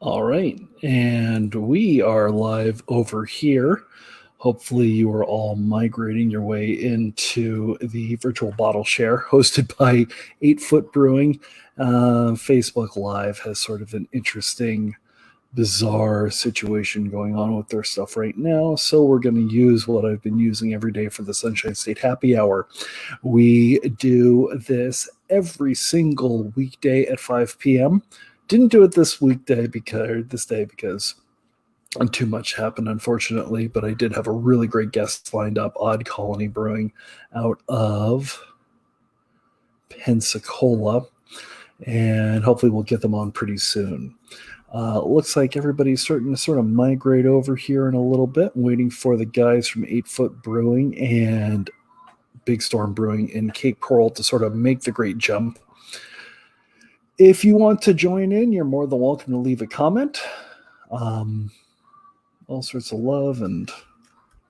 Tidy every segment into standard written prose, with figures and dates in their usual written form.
All right, and we are live over here. Hopefully, you are all migrating your way into the virtual bottle share hosted by 8 Foot Brewing. Facebook Live has sort of an interesting, bizarre situation going on with their stuff right now. So, we're going to use what I've been using every day for the Sunshine State Happy Hour. We do this every single weekday at 5 p.m. Didn't do it this day because too much happened, unfortunately. But I did have a really great guest lined up, Odd Colony Brewing, out of Pensacola, and hopefully we'll get them on pretty soon. Looks like everybody's starting to sort of migrate over here in a little bit, waiting for the guys from 8 Foot Brewing and Big Storm Brewing in Cape Coral to sort of make the great jump. If you want to join in, you're more than welcome to leave a comment. All sorts of love and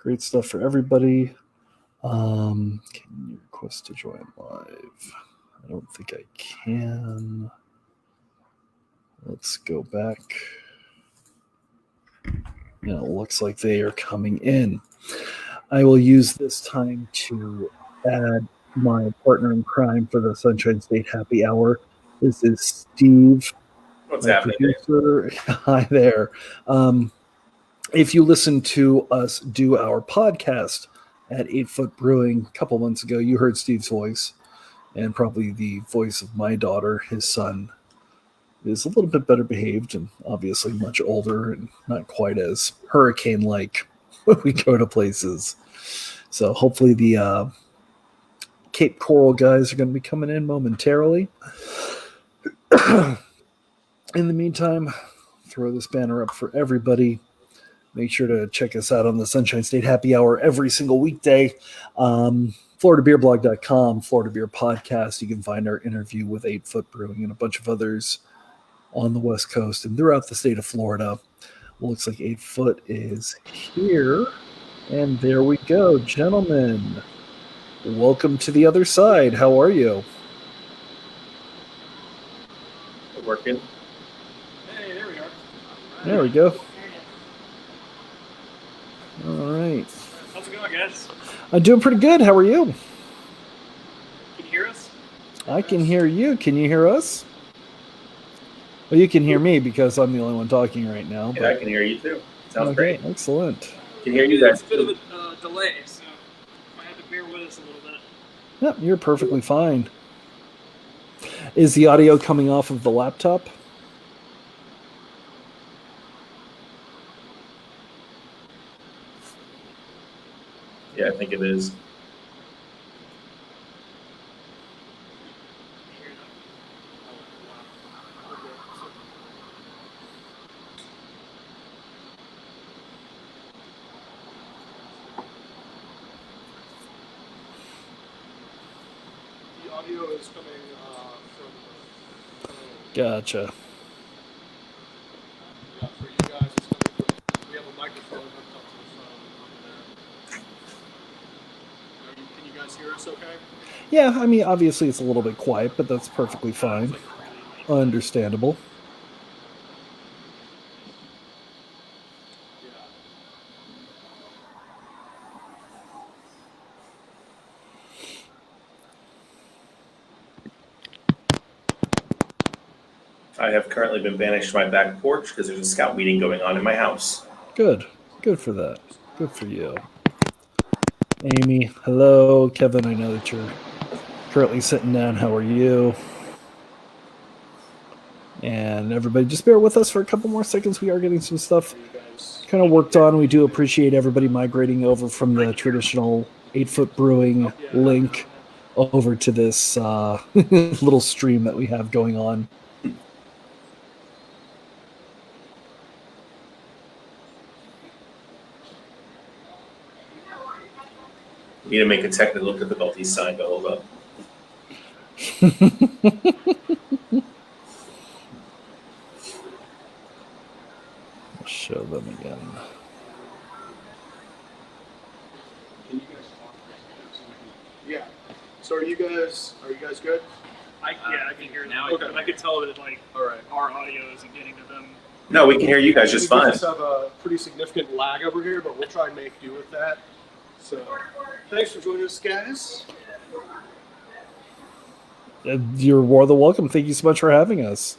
great stuff for everybody. Can you request to join live? I don't think I can. Let's go back. Yeah, it looks like they are coming in. I will use this time to add my partner in crime for the Sunshine State Happy Hour. This is Steve, What's my happening? producer. Hi there. If you listen to us do our podcast at 8 Foot Brewing a couple months ago, you heard Steve's voice and probably the voice of my daughter. His son is a little bit better behaved and obviously much older and not quite as hurricane-like when we go to places. So hopefully the Cape Coral guys are going to be coming in momentarily. In the meantime, throw this banner up for everybody. Make sure to check us out on the Sunshine State Happy Hour every single weekday. FloridaBeerBlog.com, Florida Beer Podcast. You can find our interview with 8 Foot Brewing and a bunch of others on the West Coast and throughout the state of Florida. Looks like 8 Foot is here. And there we go. Gentlemen, welcome to the other side. How are you? Working. Hey, there we are. There we go. All right. How's it going, guys? I'm doing pretty good. How are you? Can you hear us? I can hear you. Can you hear us? Well, you can hear me because I'm the only one talking right now. Yeah, I can hear you too. Sounds Okay, great. excellent. Can hear you There's guys a bit of too. a delay, so I had to bear with us a little bit. Yep, you're perfectly fine. Is the audio coming off of the laptop? Yeah, I think it is. The audio is coming from. Gotcha. Yeah, for you guys, it's coming from. We have a microphone hooked up to the phone on there. Can you guys hear us okay? Yeah, I mean, obviously it's a little bit quiet, but that's perfectly fine. Understandable. Yeah. I have currently been banished to my back porch because there's a scout meeting going on in my house. Good. Good for that. Good for you. Amy, hello. Kevin, I know that you're currently sitting down. How are you? And everybody, just bear with us for a couple more seconds. We are getting some stuff kind of worked on. We do appreciate everybody migrating over from the traditional 8 Foot Brewing link over to this little stream that we have going on. You need to make a technical difficulties sign to hold up. I'll show them again. Can you guys talk? Yeah. So are you guys good? I can hear it now. Okay. I could tell that like All right. our audio isn't getting to them No, we can hear you guys just we fine. just have a pretty significant lag over here, but we'll try and make do with that. So, thanks for joining us, guys. You're more than welcome. Thank you so much for having us.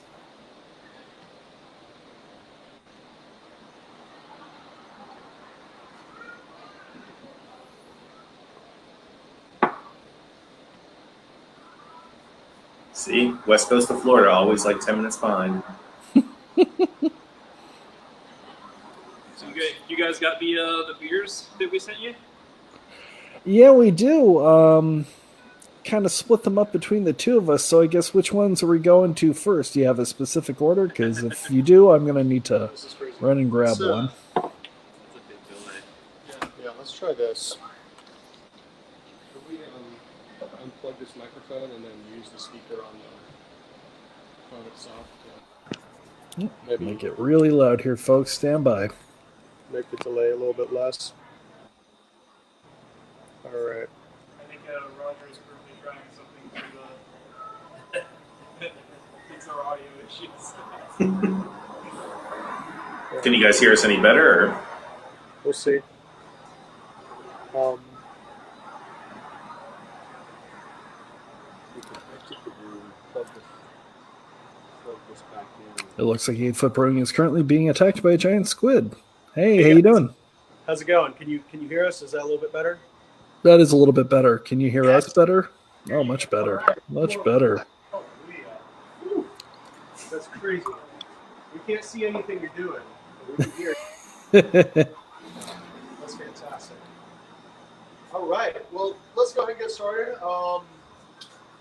See, West Coast of Florida, always like 10 minutes behind. So you guys got the beers that we sent you? Yeah, we do. Kind of split them up between the two of us. So I guess which ones are we going to first? Do you have a specific order? Because if you do, I'm going to need to This is crazy. run and grab So- one. That's a big delay. Yeah, let's try this. Can we unplug this microphone and then use the speaker on the phone itself to maybe Make it really loud here, folks. Stand by. make the delay a little bit less? All right. I think Roger is currently trying something to fix our audio issues. Can you guys hear us any better? Or? We'll see. We can exit the room, plug this back in. It looks like 8 Foot Brewing is currently being attacked by a giant squid. Hey, how you doing? How's it going? Can you hear us? Is that a little bit better? That is a little bit better. Can you hear us better? Oh, much better. Much better. Oh, yeah. That's crazy. We can't see anything you're doing, but we can hear it. That's fantastic. All right. Well, let's go ahead and get started.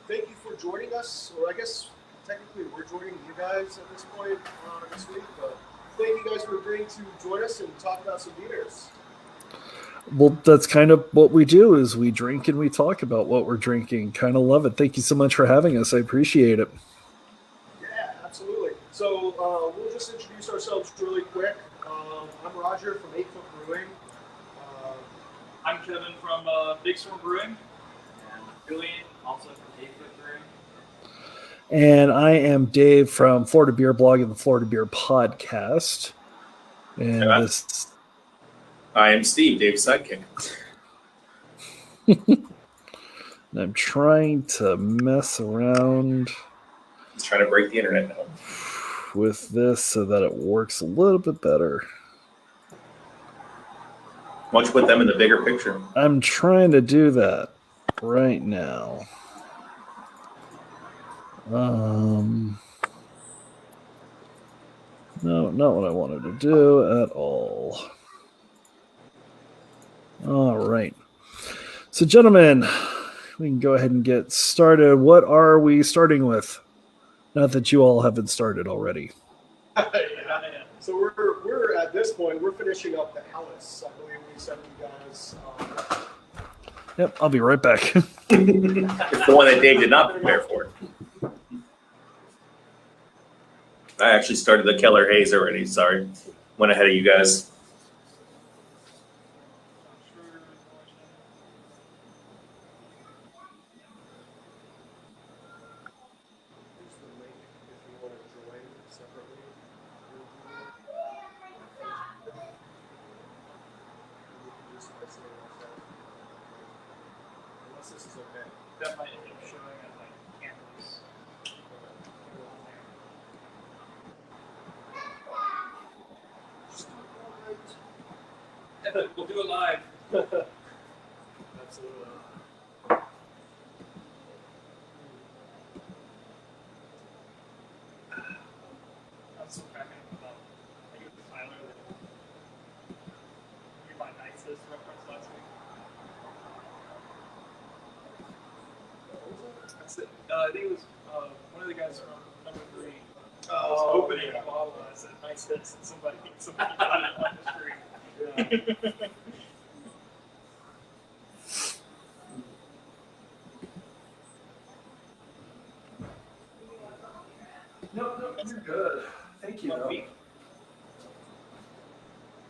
Thank you for joining us, or I guess technically we're joining you guys at this point this week, but thank you guys for agreeing to join us and talk about some beers. Well, that's kind of what we do is we drink and we talk about what we're drinking. Kind of love it. Thank you so much for having us. I appreciate it. Yeah, absolutely. So we'll just introduce ourselves really quick. I'm Roger from 8 Foot Brewing. I'm Kevin from Big Storm Brewing, and Julian also from 8 Foot Brewing. And I am Dave from Florida Beer Blog and the Florida Beer Podcast. And Yeah. this... I am Steve, Dave's sidekick. And I'm trying to mess around He's trying to break the internet now. with this so that it works a little bit better. Why don't you put them in the bigger picture? I'm trying to do that right now. No, not what I wanted to do at all. All right. So, gentlemen, we can go ahead and get started. What are we starting with? Not that you all haven't started already. yeah. So we're at this point, we're finishing up the Alice. I believe we sent you guys. Yep, I'll be right back. It's the one that Dave did not prepare for. I actually started the Keller Haze already, sorry. Went ahead of you guys. Here's the link if you want to join separately. You can just isolate like that. Unless this is okay. That might end up showing on like cameras. We'll do it live. Absolutely. I'm still cracking up about, I think it was Tyler that you my nicest reference last week. I think it was one of the guys from number 3. I was opening a bottle and I said nice hits and somebody got it on the screen. Yeah. No, you're good. Thank you. One week.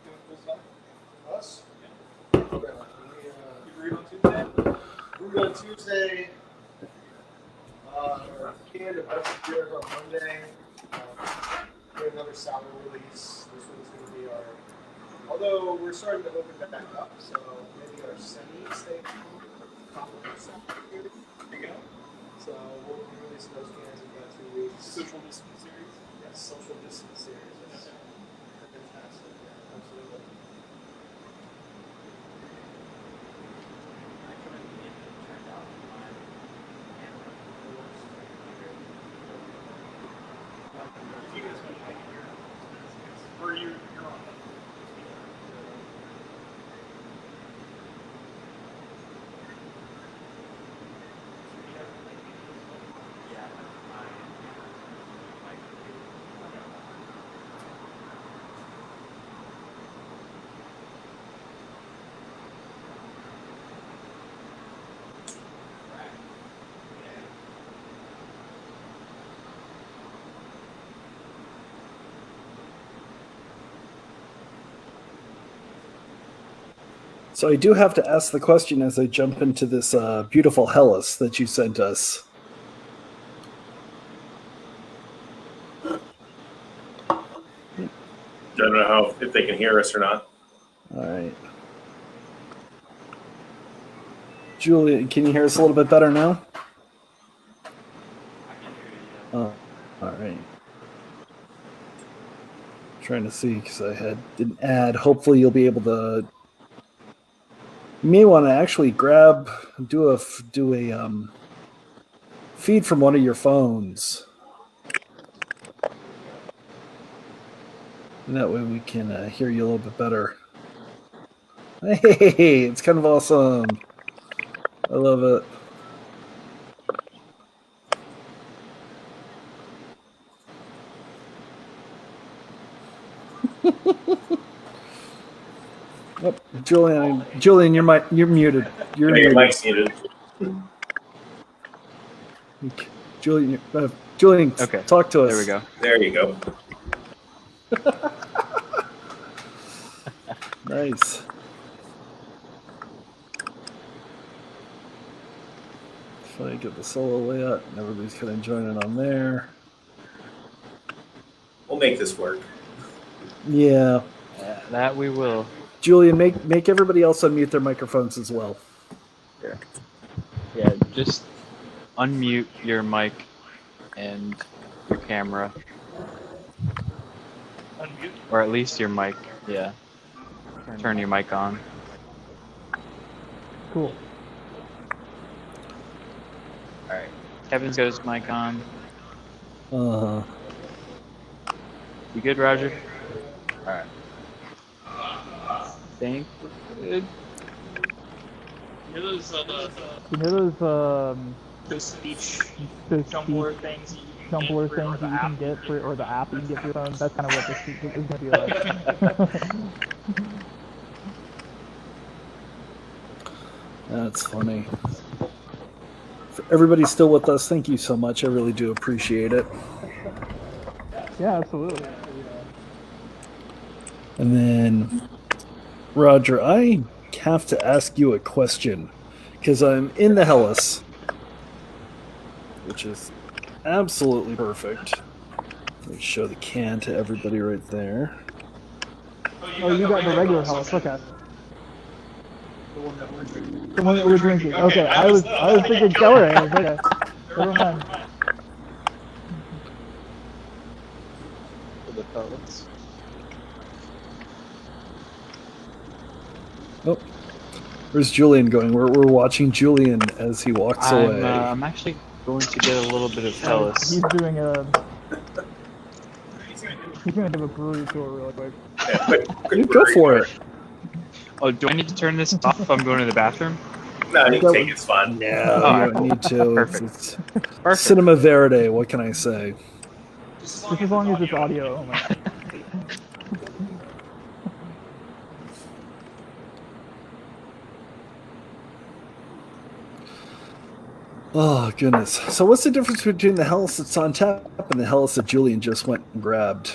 Doing cool stuff. Us? You brewed on Tuesday? We're on Tuesday. Canned a bunch of beers on Monday. get another sour release. This one's going to be our. Although we're starting to open that back up, so maybe our semi-steak compliments here. There you go. So we'll be releasing those cans in about 2 weeks. Social distance series. Yes, social distance series. Yes. Fantastic. Yeah, absolutely. If you guys want to hang here, or you're on. So I do have to ask the question as I jump into this beautiful Hellas that you sent us. I don't know if they can hear us or not. All right. Julian, can you hear us a little bit better now? All right. Trying to see because I didn't add. Hopefully you'll be able to. You may want to actually do a feed from one of your phones. And that way we can hear you a little bit better. Hey, it's kind of awesome. I love it. Oh, Julian, you're muted. You're Your muted. mic's muted. Julian, Okay. talk to us. There we go. There you go. Nice. If I get the solo layout, and everybody's kind of joining on there. We'll make this work. Yeah. That we will. Julian, make everybody else unmute their microphones as well. Yeah, just unmute your mic and your camera. Unmute. Or at least your mic. Yeah. Turn your mic on. Cool. Alright. Kevin's got his mic on. Uh-huh. You good, Roger? Alright. Think we're good. You know You know those speech those Tumblr things Tumblr things that you can get for, or the app you can get for your phone? That's kind of what this is going to be like. That's funny. For everybody still with us, thank you so much. I really do appreciate it. Yeah, absolutely. And then, Roger, I have to ask you a question because I'm in the Hellas, which is absolutely perfect. Let me show the can to everybody right there. Oh, you got the regular house. Okay. The one that we're drinking. Okay, I was thinking Keller Ales. Okay, never mind. For the fellas. Oh, where's Julian going? We're watching Julian as he walks away. I'm actually going to get a little bit of Hellas. He's doing he's gonna give a brewery tour real quick. Yeah, quick Go for it. Oh, do I need to turn this off if I'm going to the bathroom? No, you can take it's fun. No, Oh, you don't need to. Perfect. It's Perfect. Cinema Verde. What can I say? Just as long as it's audio only. Oh, goodness. So what's the difference between the Hellas that's on tap and the Hellas that Julian just went and grabbed?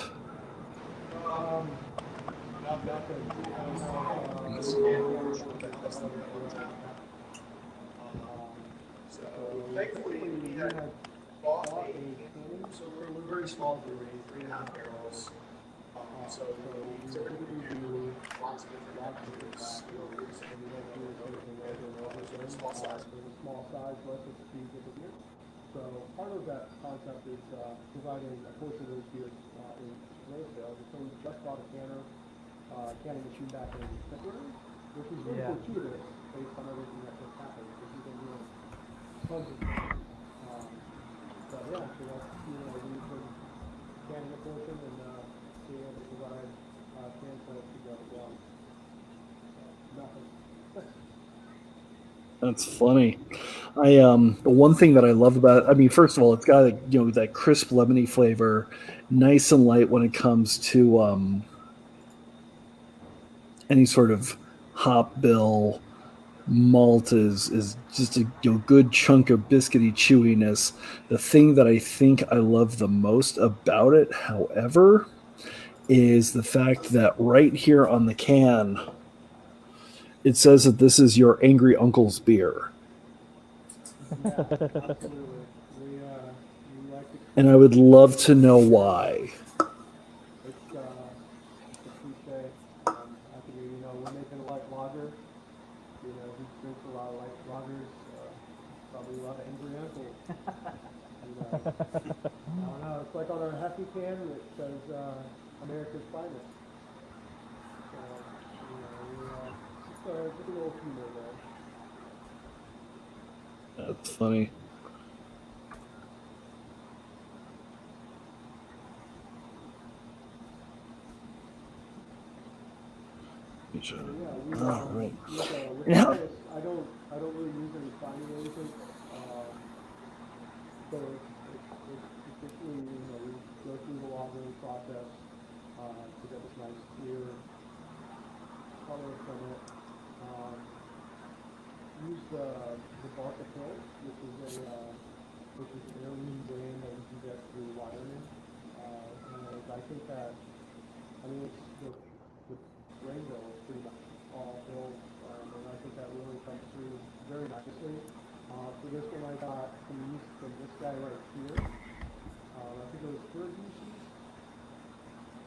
Thankfully, we had bought a canning, so we're very small brewery, 3.5 barrels. So we typically do lots of different beers, and we don't do everything over and over, so they're small size. There's a small size, less than 50 different beers. So part of that concept is providing a portion of those beers in road sales. So we just bought a canning machine back in February, which is really fortuitous based on everything that just happened, because we've been doing tons of things. But yeah, so that's, we've been canning a portion and being able to provide can credits to go as well. Nothing. That's funny. One thing that I love about it, I mean, first of all, it's got that crisp lemony flavor, nice and light when it comes to any sort of hop bill. Malt is just a good chunk of biscuity chewiness. The thing that I think I love the most about it, however, is the fact that right here on the can, it says that this is your angry uncle's beer. Yeah, absolutely. We like to. And I would love to know why. It's a cliche. I think we're making a light lager. Who drinks a lot of light lagers? Probably a lot of angry uncles. I don't know. It's like on our Hefty can that says America's finest. So, just a little humor there. That's funny. All right. With Now, I don't really use any finding agent. So it's basically, we go through the lagering process to get this nice clear color from it. Use the Barca Hill, which is an heirloom brand that you can get through Wyoming. And I think that, it's the rainbow is pretty much all hills, and I think that really comes through very nicely. For this one, I got some yeast from this guy right here. I think it was third yeast.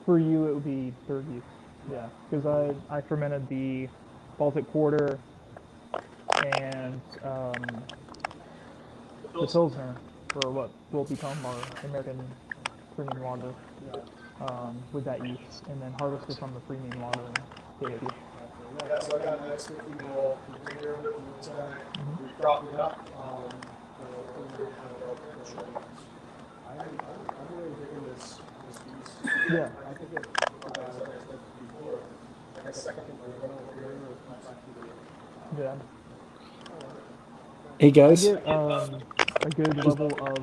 For you, it would be third yeast. Yeah, because I fermented the Baltic Porter and the Pilsner for what will become our American premium lager with that yeast, and then harvested from the premium lager in KOD. Yeah, so I got a nice 50-ml container from the inside. We dropped it up. I'm really digging this piece. Yeah. I think it before, like a second Yeah. hey I guys, get a good level of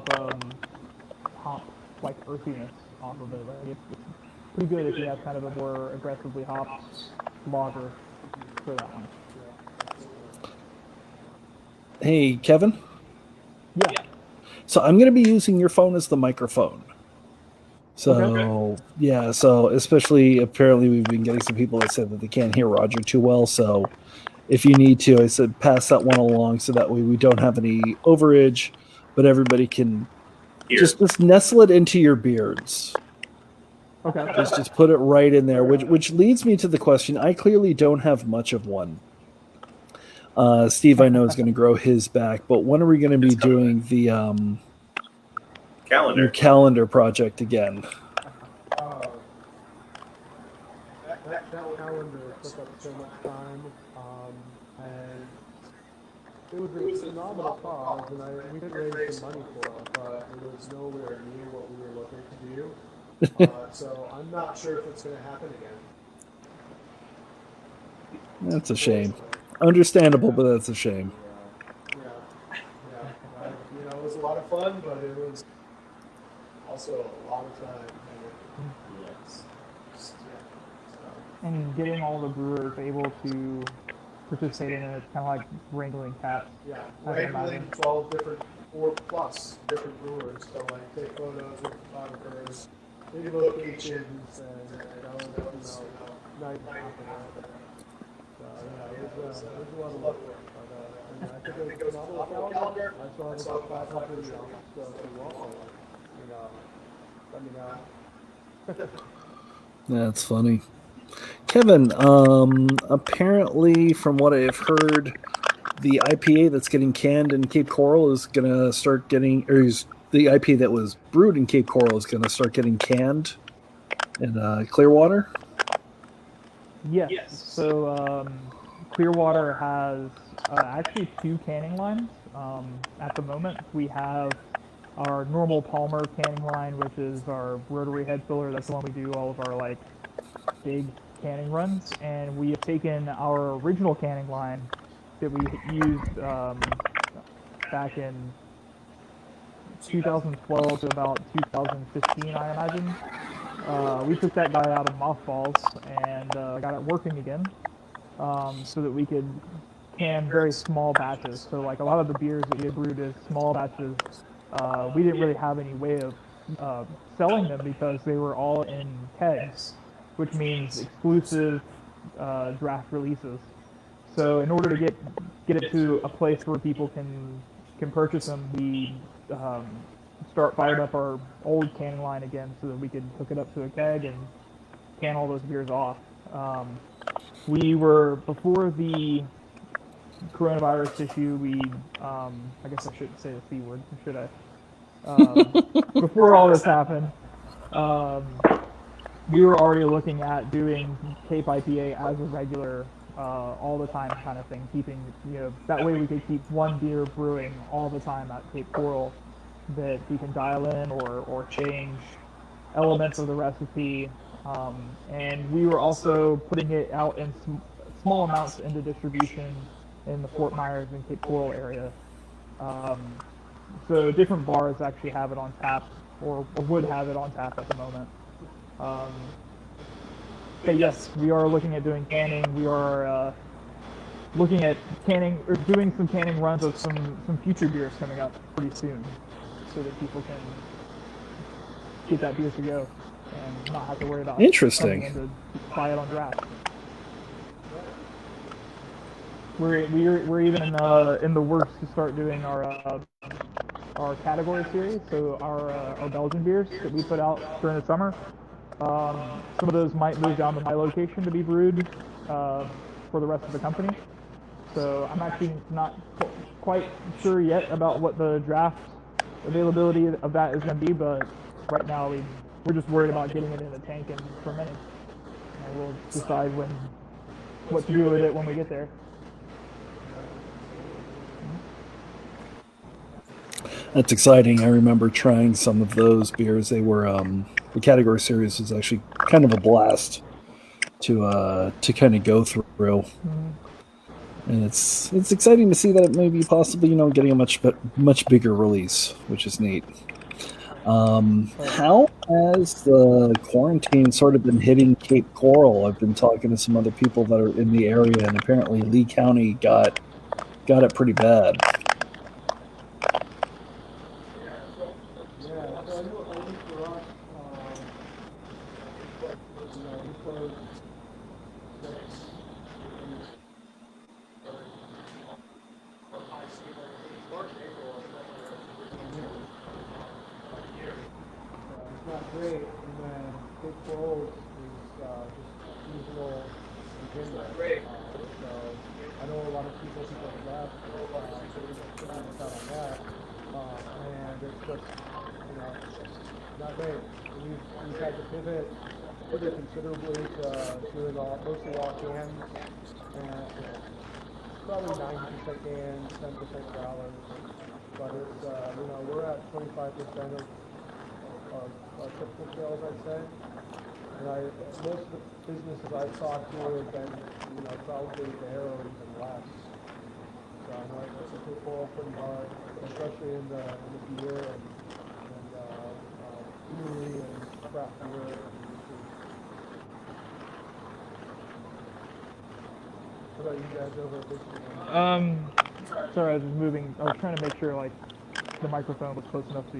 hop, like earthiness off of it. Like it's pretty good if you have kind of a more aggressively hopped lager for that one. hey Kevin. Yeah. So I'm going to be using your phone as the microphone. So yeah, so especially apparently we've been getting some people that said that they can't hear Roger too well. So if you need to, I said pass that one along so that way we don't have any overage, but everybody can just nestle it into your beards. Okay. Just put it right in there, which leads me to the question. I clearly don't have much of one. Steve, I know, is going to grow his back, but when are we going to be doing the Calendar. your calendar project again? That calendar took up so much time, and it was a phenomenal cause, and we did raise some money for it, but it was nowhere near what we were looking to do. So I'm not sure if it's going to happen again. That's a shame. Understandable, but that's a shame. Yeah. It was a lot of fun, but it was also a lot of time. And getting all the brewers able to participate in it, it's kind of like wrangling cats. Yeah, wrangling 12 different or plus different brewers. So like take photos with photographers, big locations, and night after night. it was a lot of work. But, I think it was a phenomenal calendar. I saw about 500 to walk on. Let me know. That's funny. Kevin, apparently, from what I've heard, the IPA that's getting canned in Cape Coral is going to start getting, the IPA that was brewed in Cape Coral is going to start getting canned in Clearwater. Yes. So Clearwater has actually 2 canning lines. At the moment, we have our normal Palmer canning line, which is our rotary head filler. That's the one we do all of our big canning runs. And we have taken our original canning line that we used back in 2012 to about 2015, I imagine. We took that guy out of mothballs and got it working again, so that we could can very small batches. So a lot of the beers that we had brewed as small batches, we didn't really have any way of selling them because they were all in kegs, which means exclusive draft releases. So in order to get it to a place where people can purchase them, we fired up our old canning line again so that we could hook it up to a keg and can all those beers off. We were, before the coronavirus issue, I guess I shouldn't say the C word, should I? Before all this happened, we were already looking at doing Cape IPA as a regular, all the time kind of thing, keeping, that way we could keep one beer brewing all the time at Cape Coral that we can dial in or change elements of the recipe. And we were also putting it out in small amounts into distribution in the Fort Myers and Cape Coral area. So different bars actually have it on tap, or would have it on tap at the moment. But yes, we are looking at doing canning. We are looking at canning, or doing some canning runs of some future beers coming up pretty soon, so that people can get that beer to go and not have to worry about Interesting. coming in to buy it on draft. We're even in the works to start doing our category series. So our Belgian beers that we put out during the summer. Some of those might move down to my location to be brewed for the rest of the company. So I'm actually not quite sure yet about what the draft availability of that is going to be, but right now we're just worried about getting it in the tank and fermenting. And we'll decide what to do with it when we get there. That's exciting. I remember trying some of those beers. They were the category series was actually kind of a blast to kind of go through. Mm-hmm. And it's exciting to see that it may be possibly getting a much bigger release, which is neat. How has the quarantine sort of been hitting Cape Coral? I've been talking to some other people that are in the area, and apparently Lee County got it pretty bad. Yeah, so I know at least for us, we closed 6. It's not great, and then Cape Coral is just seasonal in general. So I know a lot of people have left, so we can miss out on that. And it's just, not great. We've had to pivot pretty considerably to doing mostly all cans, and probably 90% cans, 10% growlers. But it's we're at 25% of our typical sales, I'd say. And most of the businesses I've talked to have been probably there or even less. So I know it's a pull pretty hard, especially in the beer and brewery and craft beer. How about you guys over at Big Sorry, I was moving. I was trying to make sure the microphone was close enough to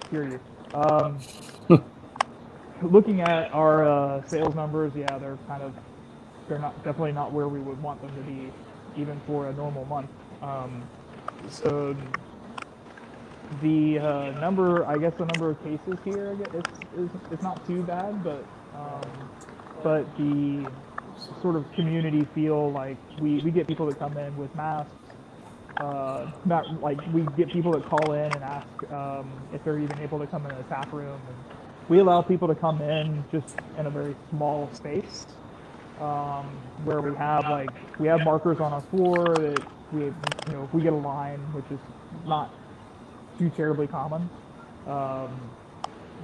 hear you. Looking at our sales numbers, yeah, they're they're definitely not where we would want them to be, even for a normal month. So the number of cases here, it's not too bad, but the sort of community feel, like we get people that come in with masks. Not like we get people that call in and ask if they're even able to come in the tap room, and we allow people to come in just in a very small space, where we have markers on our floor that if we get a line, which is not too terribly common.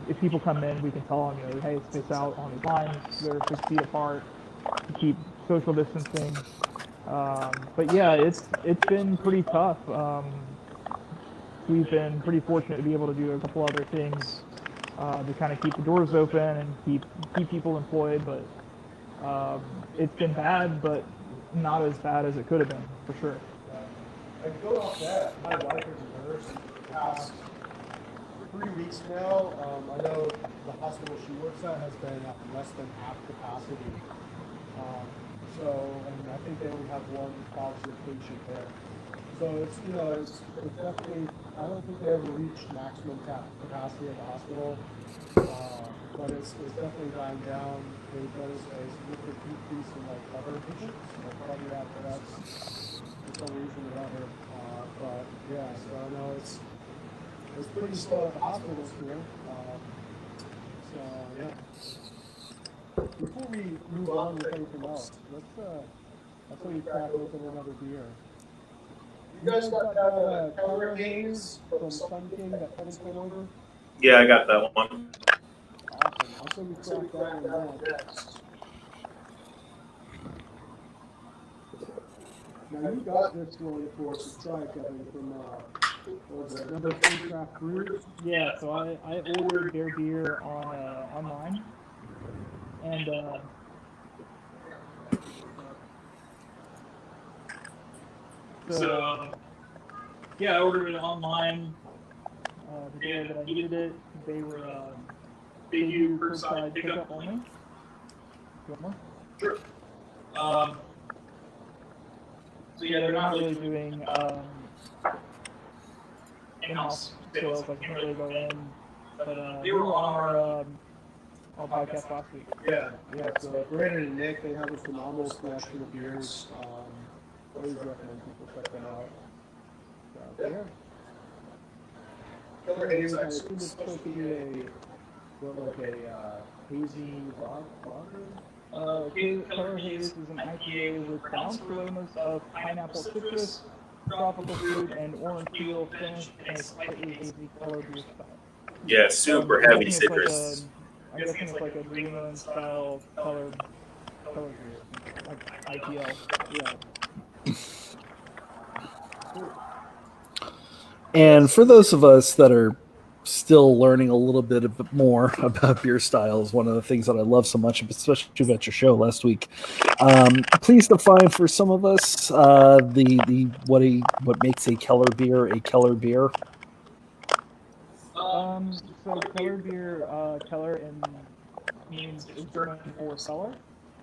If people come in, we can tell them, hey, space out on these lines. They're 6 feet apart. Keep social distancing. But yeah, it's been pretty tough. We've been pretty fortunate to be able to do a couple other things to kind of keep the doors open and keep people employed. But it's been bad, but not as bad as it could have been, for sure. I go off that. My wife is a nurse. For the past 3 weeks now, I know the hospital she works at has been at less than half capacity. And I think they only have one positive patient there. So it's definitely, I don't think they ever reached maximum capacity at the hospital, but it's definitely dying down. They've noticed a significant decrease in other patients, cardiac arrests, for some reason or other. But yeah, so I know it's pretty slow at the hospitals here. So yeah. Before we move on with anything else, let's let you crack open another beer. You guys got that Color Haze from Sun King that Kevin came over? Yeah, I got that one. Awesome. I'll send you crack that one next. Now you got this one for us to try, Kevin, from what was it, number 3 Craft Brew? Yeah, so I ordered their beer on online, and I ordered it online the day that I needed it. They do curbside pickup only. You want more? Sure. So yeah, they're not really doing in-house sales. Like, you can't really go in. But they were on our podcast last week. Yeah. So Brandon and Nick, they have a phenomenal selection of beers. Always recommend people check them out. So, yeah. Color Haze, I assume it's supposed to be a hazy lager? Color Haze is an IPA with pronounced aromas of pineapple citrus, tropical fruit, and orange peel, finished in a slightly hazy color beer style. Yeah, super heavy citrus. I'm guessing it's like a New England style color beer, like IPL. Yeah. And for those of us that are still learning a little bit more about beer styles, one of the things that I love so much, especially about your show last week, please define for some of us what makes a Keller beer a Keller beer. So Keller beer, Keller means is German for cellar,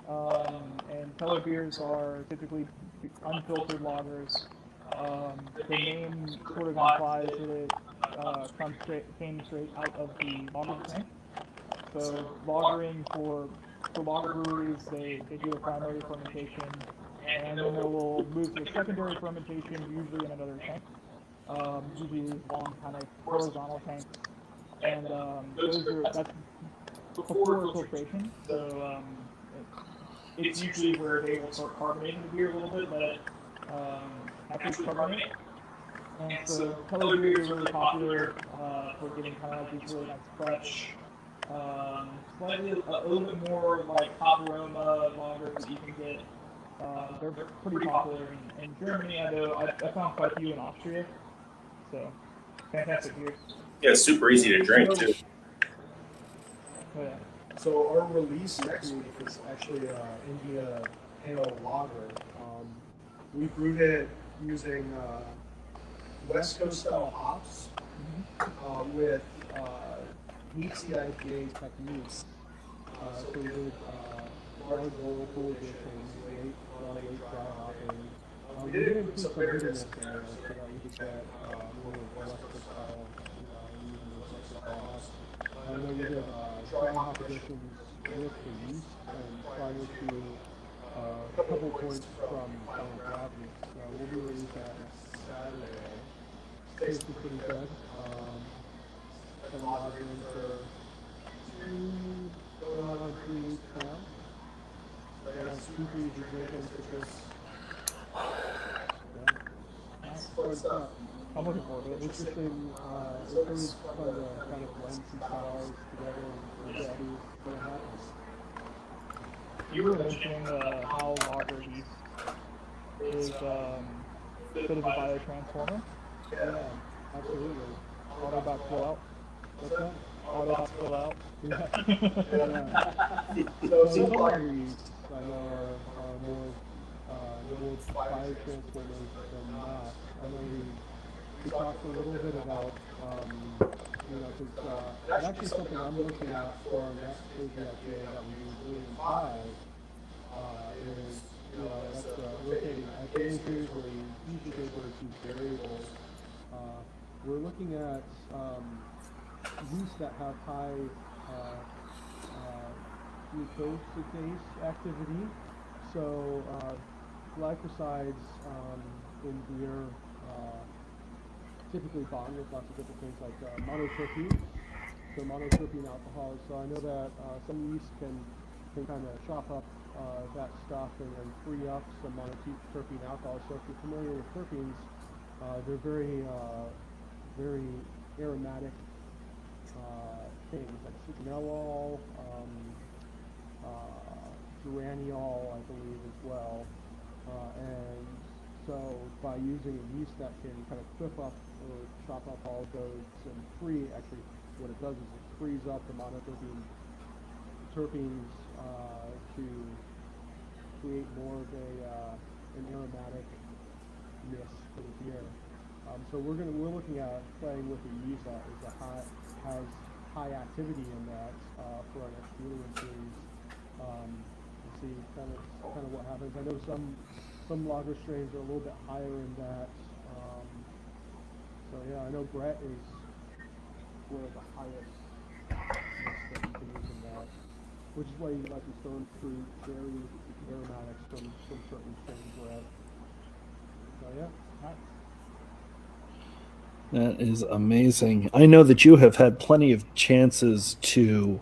and Keller beers are typically unfiltered lagers. The name sort of implies that it came straight out of the lager tank. So lagering for lager breweries, they do a primary fermentation, and then they will move to a secondary fermentation, usually in another tank. Usually these long kind of horizontal tanks, and that's before filtration. So it's usually where they will start carbonating the beer a little bit, let it naturally carbonate. And so Keller beers are really popular for getting kind of like these really nice fresh, slightly a little bit more like hop aroma lagers that you can get. They're pretty popular in Germany. I know I found quite a few in Austria. So fantastic beers. Yeah, it's super easy to drink too. Oh, yeah. So our release next week is actually India Pale Lager. We brewed it using West Coast style hops with deep sea IPA techniques. So we did hard local additions, late dry hopping. We did include some bitterness in there so that we could get more rustic style, using those rustic style hops. I know we did dry hop additions with the yeast and prior to a couple points from gravity. We'll be releasing that next Saturday. Tasted pretty good. Got a lager in for going on 3 weeks now. So that's 2 easy drinking for this. Yeah. It's fun. I'm looking forward to it. It's interesting. It's always fun to kind of blend some styles together and see what happens. You were mentioning how lager yeast is a bit of a biotransformer. Yeah, absolutely. Autobot fill out. What's that? Autobot fill out. Yeah. So some lager yeasts I know are more biotransformers than not. I know we talked a little bit about, because it's actually something I'm looking at for our next Thursday IPA that we do Brewing 5, is, that's rotating IPA series where you usually go to 2 variables. We're looking at yeasts that have high glucosidase activity. So glycosides in beer typically bond with lots of different things like monoterpenes, so monoterpene alcohols. So I know that some yeast can kind of chop up that stuff and free up some monoterpene alcohol. So if you're familiar with terpenes, they're very aromatic things like citronellol, geraniol, I believe, as well. And so by using a yeast that can kind of clip up or chop up all of those and actually what it does is it frees up the terpenes to create more of an aromaticness for the beer. So we're looking at playing with a yeast that has high activity in that for our next brewing series. And see kind of what happens. I know some lager strains are a little bit higher in that. So yeah, I know Brett is one of the highest yeast that you can use in that, which is why you like the stone fruit, berry aromatics from certain strains of Brett. So yeah, nice. That is amazing. I know that you have had plenty of chances to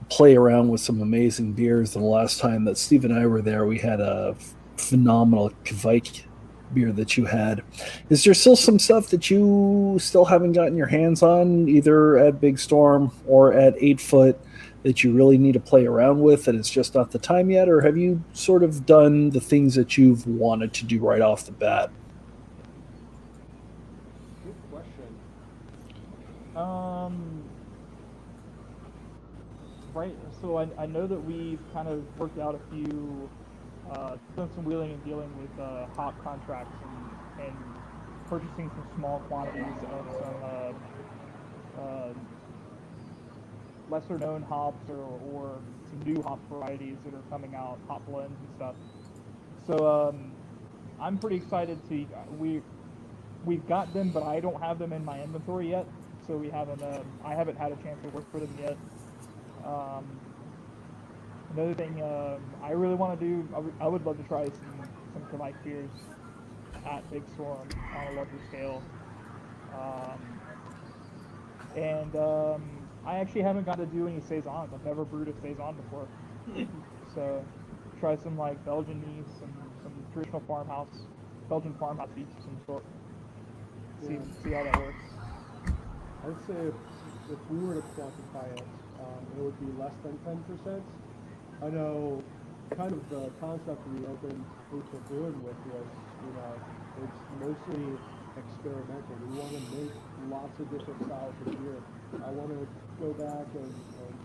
play around with some amazing beers. And the last time that Steve and I were there, we had a phenomenal Kvike beer that you had. Is there still some stuff that you still haven't gotten your hands on, either at Big Storm or at 8 Foot, that you really need to play around with and it's just not the time yet? Or have you sort of done the things that you've wanted to do right off the bat? Good question. Right. So I know that we've kind of worked out a few, done some wheeling and dealing with hop contracts and purchasing some small quantities of some lesser known hops or some new hop varieties that are coming out, hop blends and stuff. So I'm pretty excited to we've got them, but I don't have them in my inventory yet. So I haven't had a chance to work for them yet. Another thing I really want to do, I would love to try some Kvike beers at Big Storm on a larger scale. I actually haven't got to do any saisons. I've never brewed a saison before. So try some like Belgian yeast, some traditional Belgian farmhouse yeast of some sort. See how that works. I'd say if we were to quantify it, it would be less than 10%. I know kind of the concept we opened April Brewing with was, it's mostly experimental. We want to make lots of different styles of beer. I want to go back and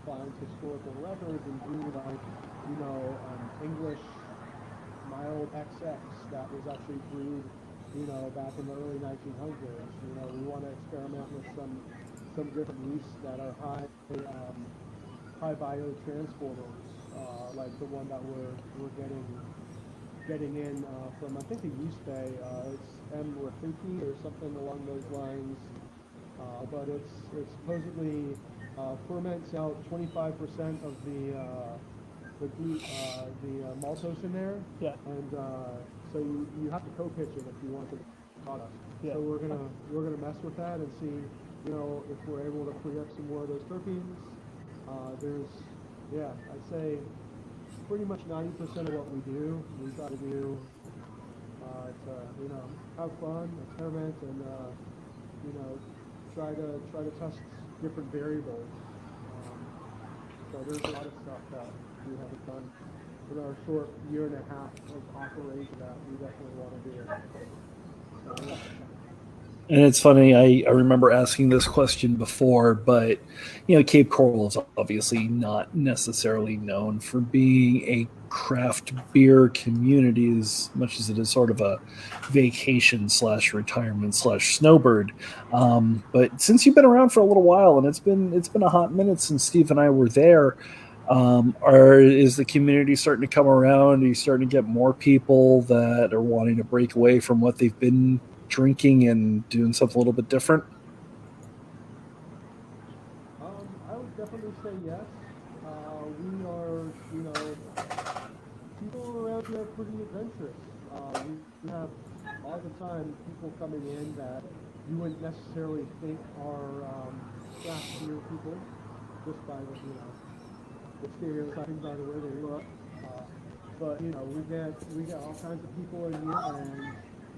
find historical records and do like, English mild XX that was actually brewed, back in the early 1900s. We want to experiment with some different yeasts that are high biotransporters, like the one that we're getting in from, I think, the East Bay. It's M. Rafiki or something along those lines. But it's supposedly ferments out 25% of the maltose in there. Yeah. And so you have to co-pitch it if you want the product. Yeah. So we're gonna mess with that and see, if we're able to free up some more of those terpenes. I'd say pretty much 90% of what we do, we try to do to have fun, experiment, and try to test different variables. So there's a lot of stuff that we haven't done in our short year and a half of operation that we definitely want to do. So, yeah. And it's funny, I remember asking this question before, but Cape Coral is obviously not necessarily known for being a craft beer community as much as it is sort of a vacation / retirement / snowbird. But since you've been around for a little while, and it's been a hot minute since Steve and I were there, is the community starting to come around? Are you starting to get more people that are wanting to break away from what they've been drinking and doing something a little bit different? I would definitely say yes. We are, people around here are pretty adventurous. We have all the time people coming in that you wouldn't necessarily think are craft beer people, just by the stereotyping by the way they look. But we get all kinds of people in here,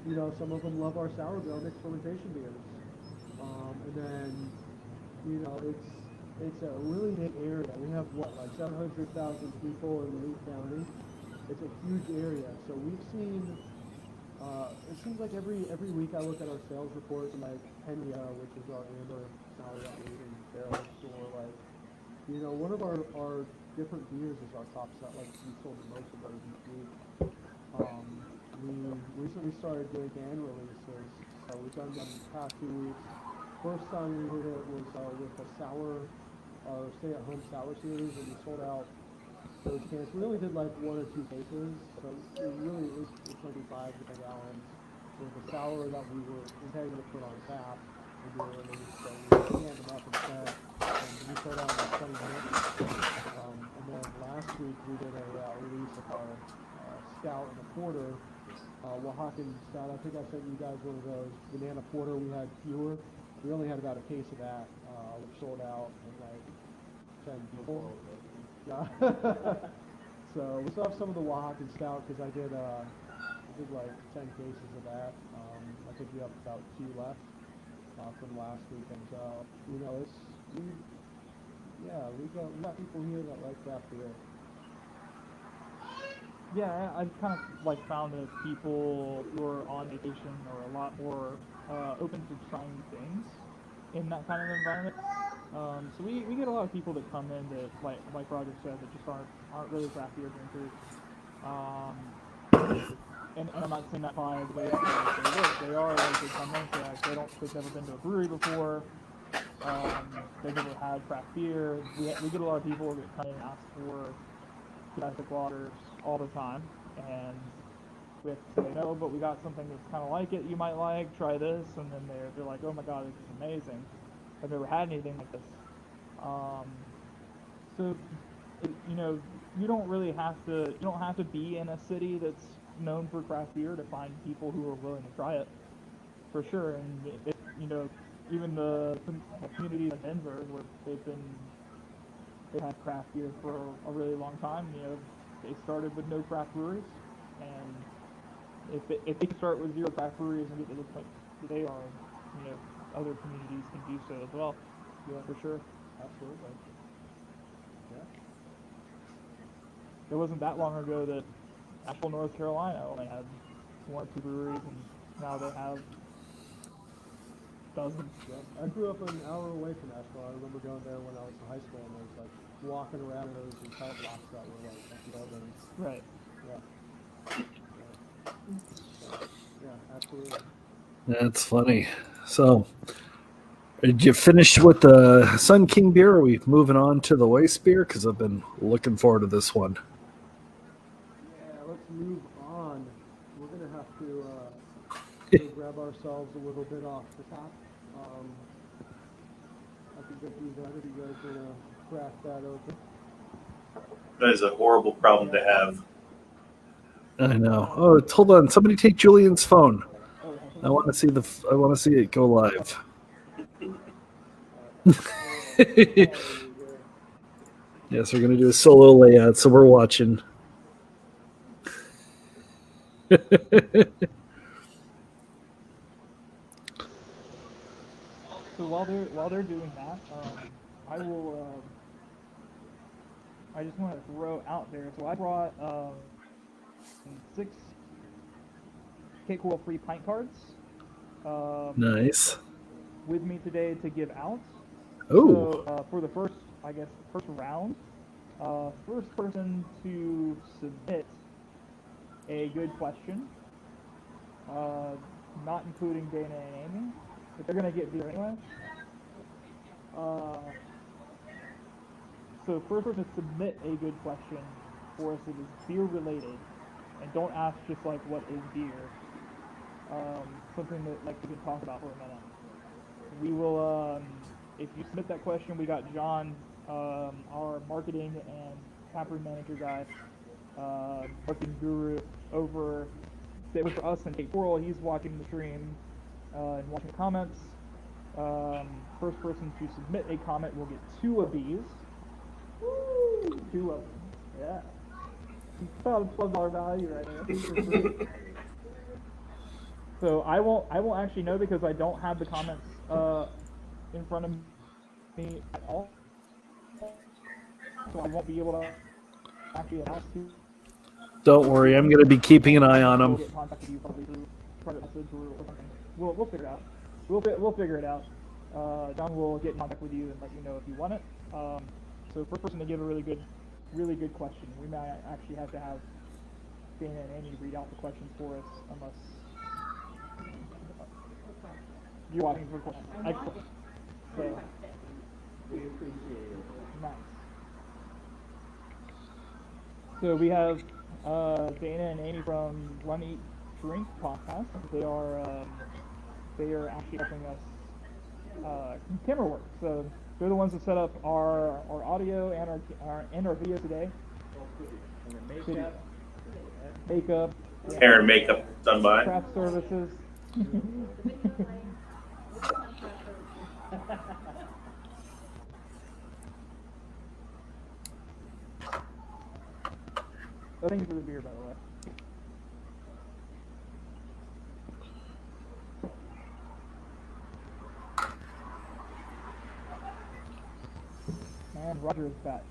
and some of them love our sour barrel mixed fermentation beers. And then, it's a really big area. We have, like 700,000 people in Lee County. It's a huge area. So we've seen, it seems like every week I look at our sales reports, and like Pena, which is our amber sour that we in barrel store, one of our different beers is our top set. Like, we sold the most of those each week. We recently started doing can releases. We've done them the past 2 weeks. First time we did it was with a sour, stay-at-home sour series, and we sold out those cans. We only did like 1 or 2 cases, so it really is 25 gallons. With the sour that we were intending to put on tap, we did a release, so we canned them up instead, and we sold out in like 20 minutes. And then last week we did a release of our stout and a porter. Oaxacan stout. I think I sent you guys one of those. Banana porter, we had fewer. We only had about a case of that, which sold out in like 10 people. Yeah. So we still have some of the Oaxacan stout because I did like 10 cases of that. I think we have about 2 left from last week, and we got people here that like craft beer. Yeah, I've kind of found that people who are on vacation are a lot more open to trying things in that kind of environment. So we get a lot of people that come in that, like Roger said, that just aren't really craft beer drinkers. And I'm not saying that by the way they look. They are, they come in, they've never been to a brewery before. They've never had craft beer. We get a lot of people that come in and ask for classic waters all the time, and we have to say no, but we got something that's kind of like it. You might like, try this, and then they're like, oh my god, this is amazing. I've never had anything like this. So you don't really have to be in a city that's known for craft beer to find people who are willing to try it, for sure. And even the community of Denver, where they had craft beer for a really long time. They started with no craft breweries, and if they can start with 0 craft breweries and get to the point that they are, other communities can do so as well. Yeah, for sure. Absolutely. Yeah. It wasn't that long ago that Asheville, North Carolina only had 1 or 2 breweries, and now they have dozens. Yeah. I grew up an hour away from Asheville. I remember going there when I was in high school, and there was walking around in those pallet blocks that were buildings. Right. Yeah. Yeah, absolutely. That's funny. So, did you finish with the Sun King beer? Or are we moving on to the Weiss beer? Because I've been looking forward to this one. move on, we're gonna have to go grab ourselves a little bit off the top. I could get you guys if you guys wanna crack that open. That is a horrible problem to have. I know. Oh, hold on. Somebody take Julian's phone. Oh, I want to see I want to see it go live. Yes, we're gonna do a solo layout, so we're watching. so while they're doing that, I will. I just want to throw out there. So I brought 6 K-Cool free pint cards Nice. with me today to give out. Oh, So for the first round, first person to submit a good question, not including Dana and Amy, but they're gonna get beer anyway. So first person to submit a good question for us that is beer related, and don't ask just like what is beer. Something that like we can talk about for a minute. We will, if you submit that question, we got John, our marketing and taproom manager guy, marketing guru over that was for us and Kate Coral. He's watching the stream and watching the comments. First person to submit a comment will get 2 of these. Woo! 2 of them. Yeah. About a $12 value right there. So I won't actually know because I don't have the comments in front of me at all. So I won't be able to actually announce who. don't worry. I'm gonna be keeping an eye on We'll them. get in contact with you probably through private message or something. We'll figure it out. We'll figure it out. John will get in contact with you and let you know if you want it. So first person to give a really good question. We might actually have to have Dana and Amy read out the questions for us, unless you're watching for questions. Excellent. So, we appreciate it. Nice. So we have Dana and Amy from Run Eat Drink podcast. They are actually helping us camera work. So they're the ones that set up our audio and our video today. Makeup. Hair and makeup done by. Craft services. Oh, thank you for the beer, by the way. And Roger is back.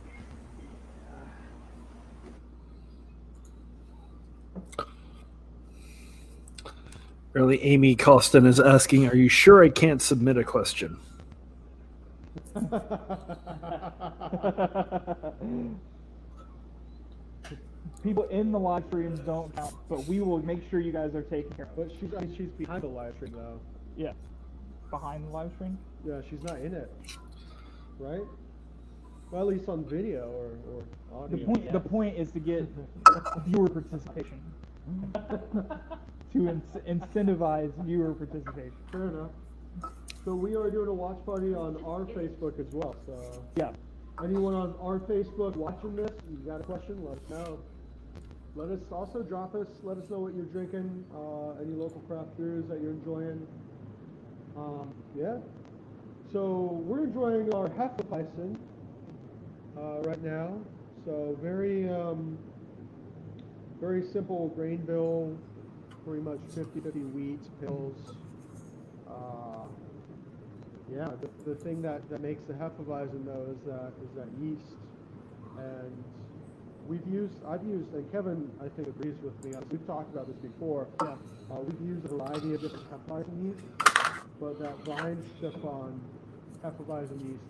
Really, Amy Costin is asking, "Are you sure I can't submit a question?" People in the live streams don't count, but we will make sure you guys are taken care of. But she's behind the live stream though. Yeah. Behind the live stream? Yeah, she's not in it, right? Well, at least on video or audio. The point is to get viewer participation. To incentivize viewer participation. Fair enough. So we are doing a watch party on our Facebook as well. So Yeah. anyone on our Facebook watching this, you got a question, let us know. Let us also let us know what you're drinking, any local craft brews that you're enjoying. Yeah. So we're enjoying our Hefeweizen right now. So very simple grain bill, pretty much 50-50 wheat pills. Yeah, the thing that makes the Hefeweizen though is that yeast, and I've used, and Kevin I think agrees with me. We've talked about this before. Yeah. We've used a variety of different Hefeweizen yeast, but that vine Stefan Hefeweizen yeast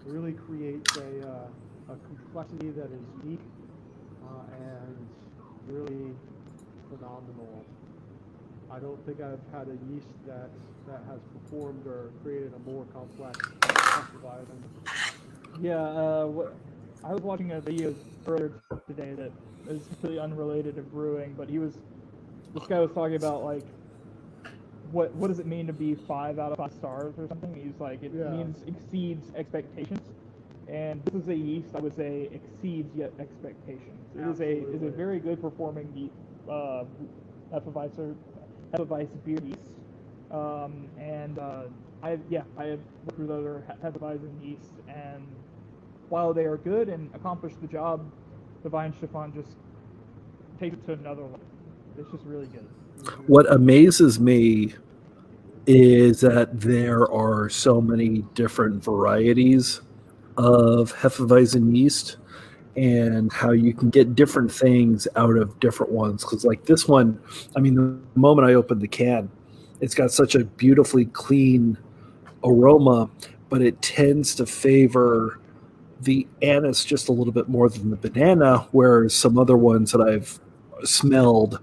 really creates a complexity that is unique and really phenomenal. I don't think I've had a yeast that has performed or created a more complex Hefeweizen. Yeah, I was watching a video earlier today that is completely unrelated to brewing, but this guy was talking about like what does it mean to be 5 out of 5 stars or something? He's like it Yeah. means exceeds expectations, and this is a yeast I would say exceeds yet expectations. It is a Absolutely. very good performing Hefeweizen beer yeast, and I have worked with other Hefeweizen yeasts, and while they are good and accomplish the job, the Weihenstephan just takes it to another level. It's just really good. What amazes me is that there are so many different varieties of Hefeweizen yeast and how you can get different things out of different ones. Because, like this one, I mean, the moment I opened the can, it's got such a beautifully clean aroma, but it tends to favor the anise just a little bit more than the banana, whereas some other ones that I've smelled,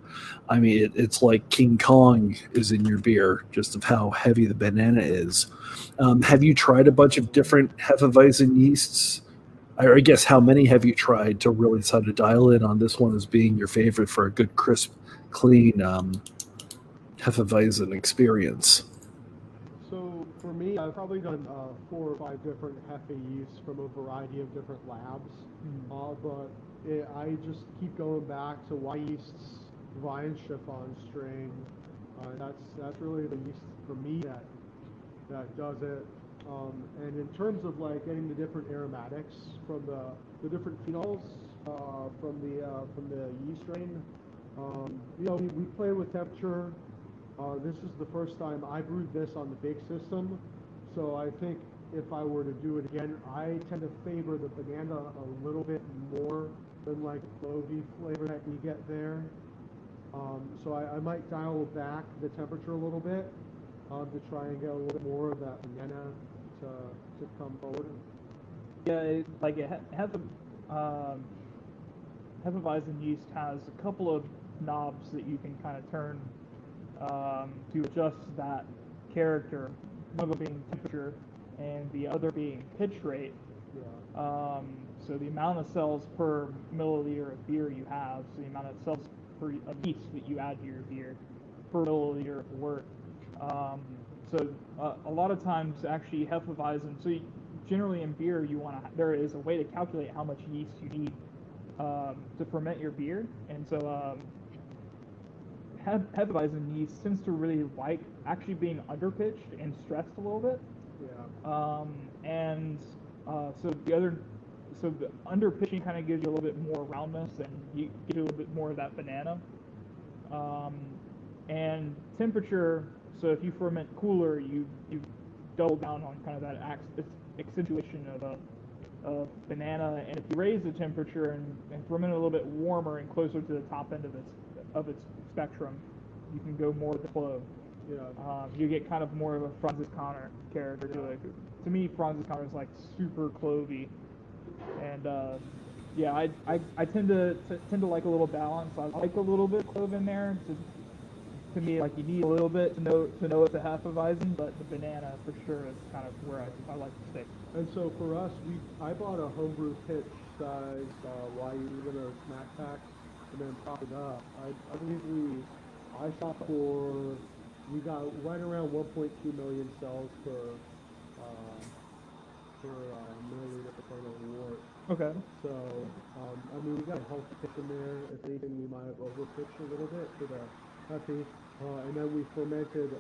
I mean, it's like King Kong is in your beer, just of how heavy the banana is. Have you tried a bunch of different Hefeweizen yeasts? I guess how many have you tried to really sort of dial in on this one as being your favorite for a good, crisp, clean Hefeweizen experience? So for me, I've probably done 4 or 5 different Hefe yeasts from a variety of different labs, I just keep going back to Yeast's Weihenstephan strain. That's really the yeast for me that does it. And in terms of like getting the different aromatics from the different phenols from the yeast strain, we play with temperature. This is the first time I brewed this on the bake system, so I think if I were to do it again, I tend to favor the banana a little bit more than like clovey flavor that you get there. So I might dial back the temperature a little bit to try and get a little bit more of that banana to come forward. Yeah, it has Hefeweizen yeast has a couple of knobs that you can kind of turn to adjust that character. One of them being temperature, and the other being pitch rate. Yeah. So the amount of cells per milliliter of beer you have, so the amount of cells of yeast that you add to your beer per milliliter of wort. A lot of times, actually, Hefeweizen. So generally in beer, there is a way to calculate how much yeast you need to ferment your beer, and so Hefeweizen yeast tends to really like actually being underpitched and stressed a little bit. Yeah. So the underpitching kind of gives you a little bit more roundness, and you get a little bit more of that banana. And temperature. So if you ferment cooler, you double down on kind of that accentuation of banana. And if you raise the temperature and ferment a little bit warmer and closer to the top end of its spectrum, you can go more with the flow. Yeah. You get kind of more of a Francis Connor character to it. To me, Francis Connor is like super clovey, and I tend to like a little balance. I like a little bit of clove in there. To me, like you need a little bit to know it's a Hefeweizen, but the banana for sure is kind of where I like to stick. And so for us, I bought a homebrew pitch size even a snack pack, and then propped it up. I believe I shot we got right around 1.2 million cells per milliliter per kernel of wort. Okay. So we got a healthy pitch in there. If anything, we might have overpitched a little bit for the heavy. And then we fermented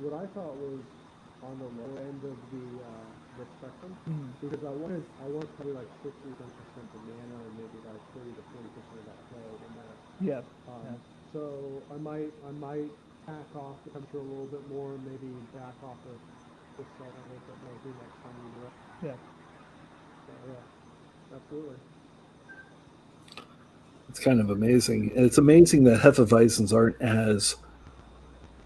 what I thought was on the low end of the spectrum, because I want probably like 60% banana and maybe like 30 to 40% of that clove in there. Yeah. So I might back off the temperature a little bit more, maybe back off the cell a little bit more next time we do it. Yeah. So, yeah, absolutely. It's kind of amazing. And it's amazing that Hefeweizens aren't as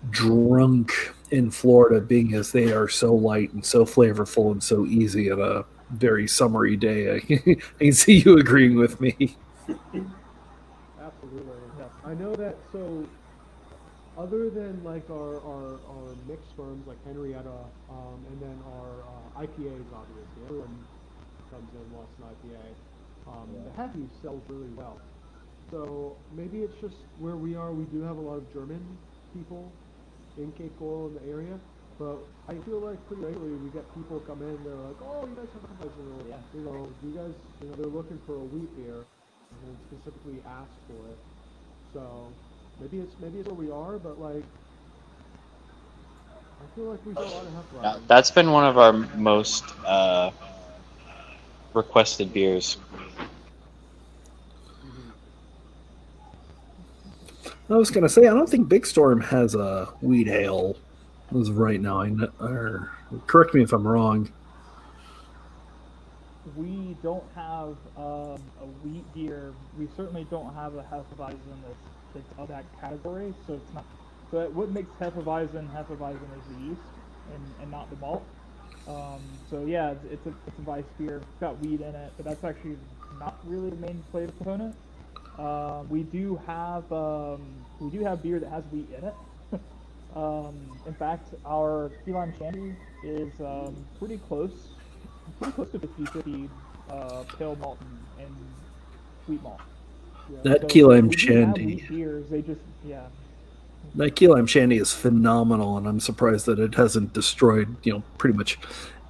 drunk in Florida, being as they are so light and so flavorful and so easy on a very summery day. I can see you agreeing with me. Absolutely. Yeah. I know that. So, other than like our mixed firms like Henrietta, and then our IPAs, obviously, everyone comes in, wants an IPA. The heavy sells really well. So maybe it's just where we are. We do have a lot of German people in Cape Coral in the area, but I feel like pretty regularly we get people come in. They're like, "Oh, you guys have Hefeweizen, or you know, do you guys, you know, they're looking for a wheat beer, and specifically ask for it." So maybe it's where we are, but like I feel like we sell a lot of Hefeweizen. That's been one of our most requested beers. I was gonna say I don't think Big Storm has a wheat ale as of right now. Or correct me if I'm wrong. We don't have a wheat beer. We certainly don't have a Hefeweizen that's of that category. So it's not. So what makes Hefeweizen is the yeast and not the malt. So yeah, it's a Weiss beer. It's got wheat in it, but that's actually not really the main flavor component. We do have beer that has wheat in it. In fact, our key lime shandy is pretty close to 50-50 pale malt and wheat malt. That So key lime we do have shandy. wheat beers. They just That key lime shandy is phenomenal, and I'm surprised that it hasn't destroyed, pretty much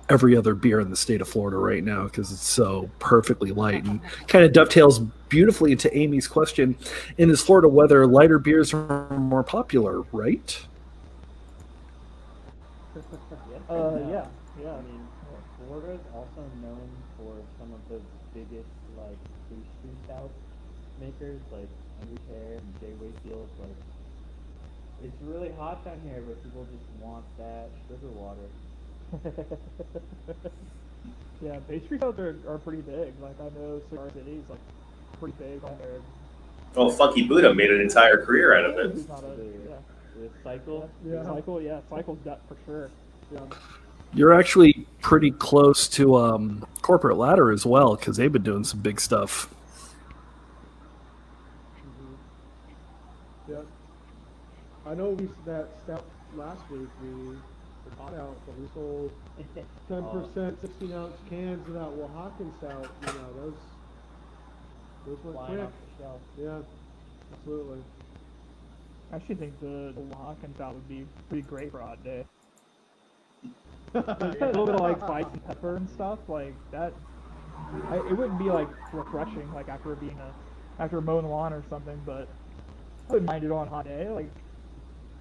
every other beer in the state of Florida right now because it's so perfectly light and kind of dovetails beautifully into Amy's question. In this Florida weather, lighter beers are more popular, right? yeah. I mean, Florida is also known for some of the biggest like pastry stout makers, like Henry Pear and Jay Wakefield. Like, it's really hot down here, but people just want that sugar water. Yeah, pastry stouts are pretty big. Like I know Cigar City's like pretty big on their. Well, Funky Buddha made an entire career out of it. It's not a, The cycle. Cycle's that for sure. Yeah. You're actually pretty close to Corporate Ladder as well because they've been doing some big stuff. Yeah. I know that stout last week we got out, but we sold 10% 16-ounce cans of that Oaxacan stout. You know, those went Flying quick. off the shelf. Yeah, absolutely. I actually think the Oaxacan stout would be pretty great for a hot day. A little bit of like spice and pepper and stuff like that. It wouldn't be like refreshing like after mowing the lawn or something, but I wouldn't mind it on a hot day. Like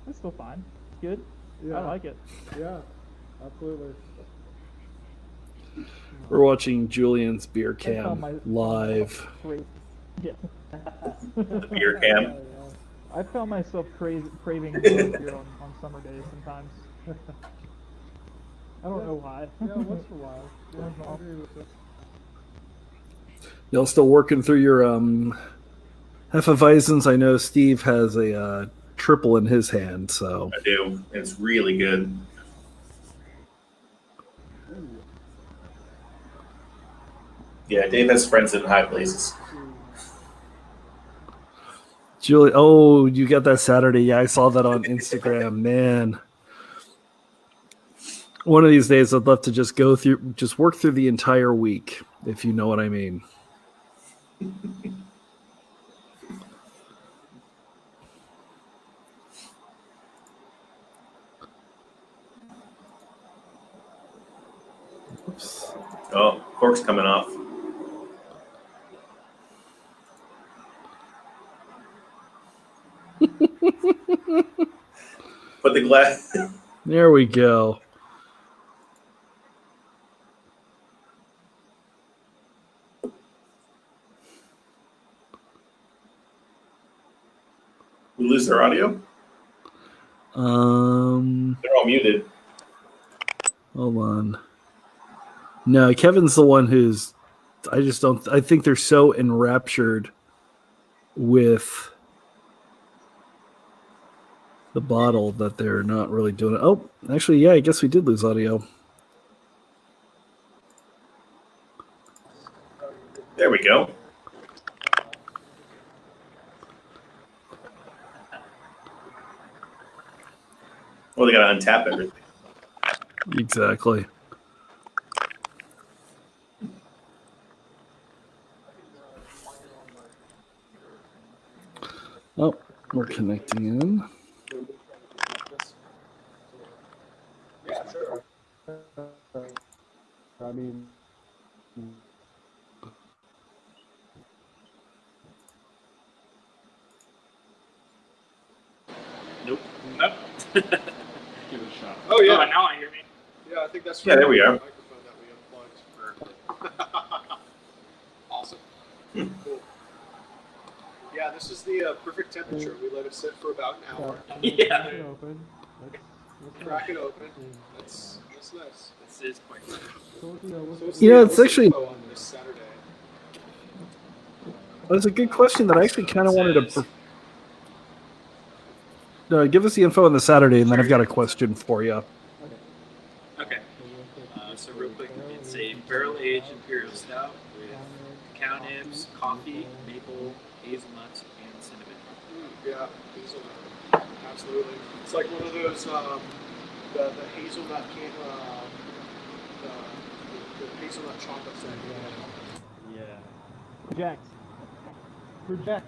it's still fine. Good. Yeah. I like it. Yeah, absolutely. We're watching Julian's beer I found cam live. Yeah. Beer cam. I found myself craving beer on summer days sometimes. I don't know why. Yeah, once in a while. Yeah, I agree with you. Y'all still working through your Hefeweizens? I know Steve has a triple in his hand, so I do. It's really good. Yeah, Dave has friends in high places. Julie. Oh, you got that Saturday? Yeah, I saw that on Instagram. Man, one of these days I'd love to just work through the entire week, if you know what I mean. Oops. Oh, cork's coming off. Put the glass. There we go. We lose their audio? They're all muted. Hold on. No, Kevin's the one who's. I think they're so enraptured with the bottle that they're not really doing it. Oh, actually, yeah, I guess we did lose audio. There we go. Well, they got to untap everything. Exactly. Oh, we're connecting in. Yeah, sure. I mean, Nope. Nope. Give it a shot. Oh yeah. Now I hear me. Yeah, I think that's Yeah, there we are. the microphone that we unplugged. Awesome. Cool. Yeah, this is the perfect temperature. We let it sit for about an hour. Yeah. Crack it open. Let's Crack it open. That's nice. This is quite good. So, you know, what's So what's You know, the- it's what's the actually- info on this Saturday. That's a good question that I actually kind of wanted to. No, give us the info on the Saturday, and then I've got a question for you. Okay. So real quick, it's a barrel-aged imperial stout with cacao nibs, coffee, maple, hazelnuts, and cinnamon. Yeah, hazelnut. Absolutely. It's like one of those the hazelnut the hazelnut chocolate set. Yeah. Project. Project.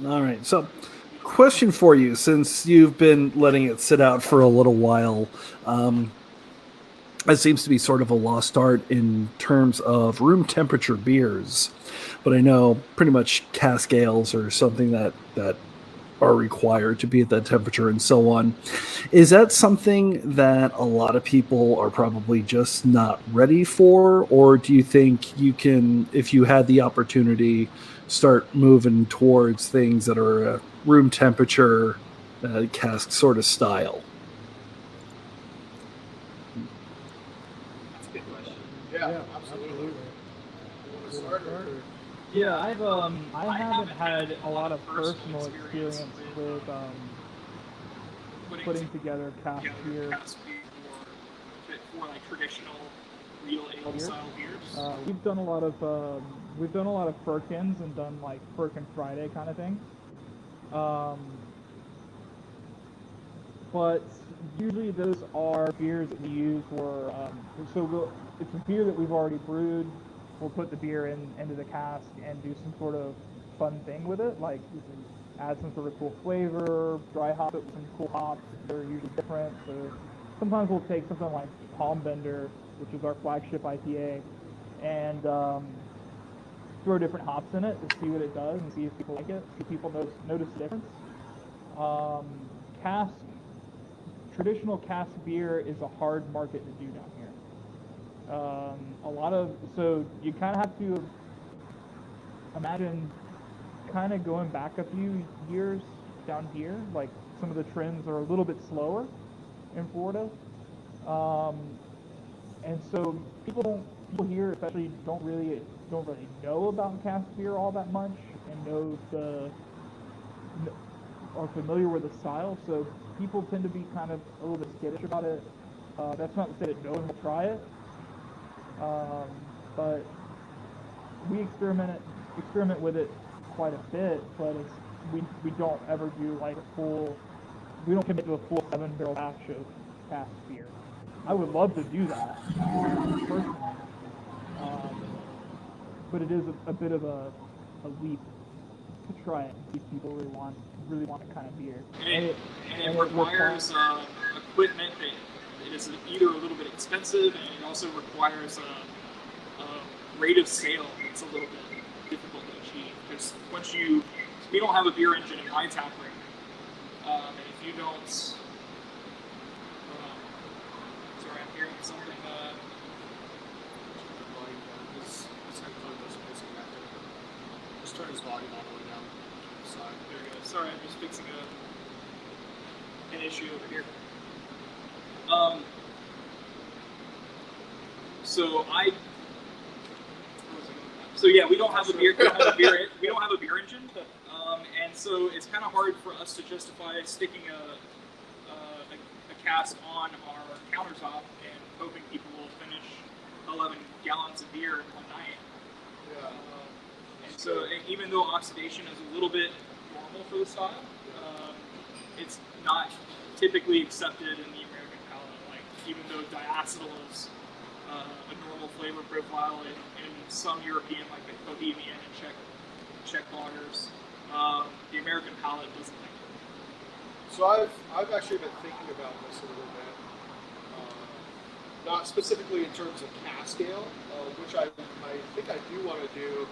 All right. So, question for you: since you've been letting it sit out for a little while, it seems to be sort of a lost art in terms of room temperature beers. But I know pretty much cask ales are something that are required to be at that temperature and so on. Is that something that a lot of people are probably just not ready for? Or do you think you can, if you had the opportunity, start moving towards things that are room temperature cask sort of style? That's a good question. Yeah, absolutely. You want to start? Or? Yeah, I haven't had a lot of personal experience with putting together cask beer. For like traditional real ale style beers. We've done a lot of firkins and done like Firkin Friday kind of thing. But usually those are beers that we use for it's a beer that we've already brewed. We'll put the beer into the cask and do some sort of fun thing with it, like you can add some sort of cool flavor, dry hop it with some cool hops. They're usually different. So sometimes we'll take something like Palm Bender, which is our flagship IPA, and throw different hops in it to see what it does and see if people like it, see if people notice the difference. Traditional cask beer is a hard market to do down here. So you kind of have to imagine kind of going back a few years down here, like some of the trends are a little bit slower in Florida. And so people here especially don't really know about cask beer all that much and are familiar with the style, so people tend to be kind of a little bit skittish about it. That's not to say that no one will try it, but we experiment with it quite a bit, but we don't ever do like we don't commit to a full 7-barrel batch of cask beer. I would love to do that personally, but it is a bit of a leap to try it and see if people really want that kind of beer. And it requires equipment that is either a little bit expensive, and it also requires a rate of scale that's a little bit difficult to achieve. Because we don't have a beer engine in my tap room, and if you don't, sorry, I'm hearing something. Just turn his volume all the way down. Side. There we go. Sorry, I'm just fixing an issue over here. So yeah, we don't have a beer. We don't have a beer engine, and so it's kind of hard for us to justify sticking a cask on our countertop and hoping people will finish 11 gallons of beer in one night. Yeah. And so, even though oxidation is a little bit normal for the style, it's not typically accepted in the American palate. Like, even though diacetyl is a normal flavor profile in some European, like the Bohemian and Czech lagers. The American palate doesn't like it. So I've actually been thinking about this a little bit, not specifically in terms of cask ale, which I think I do want to do.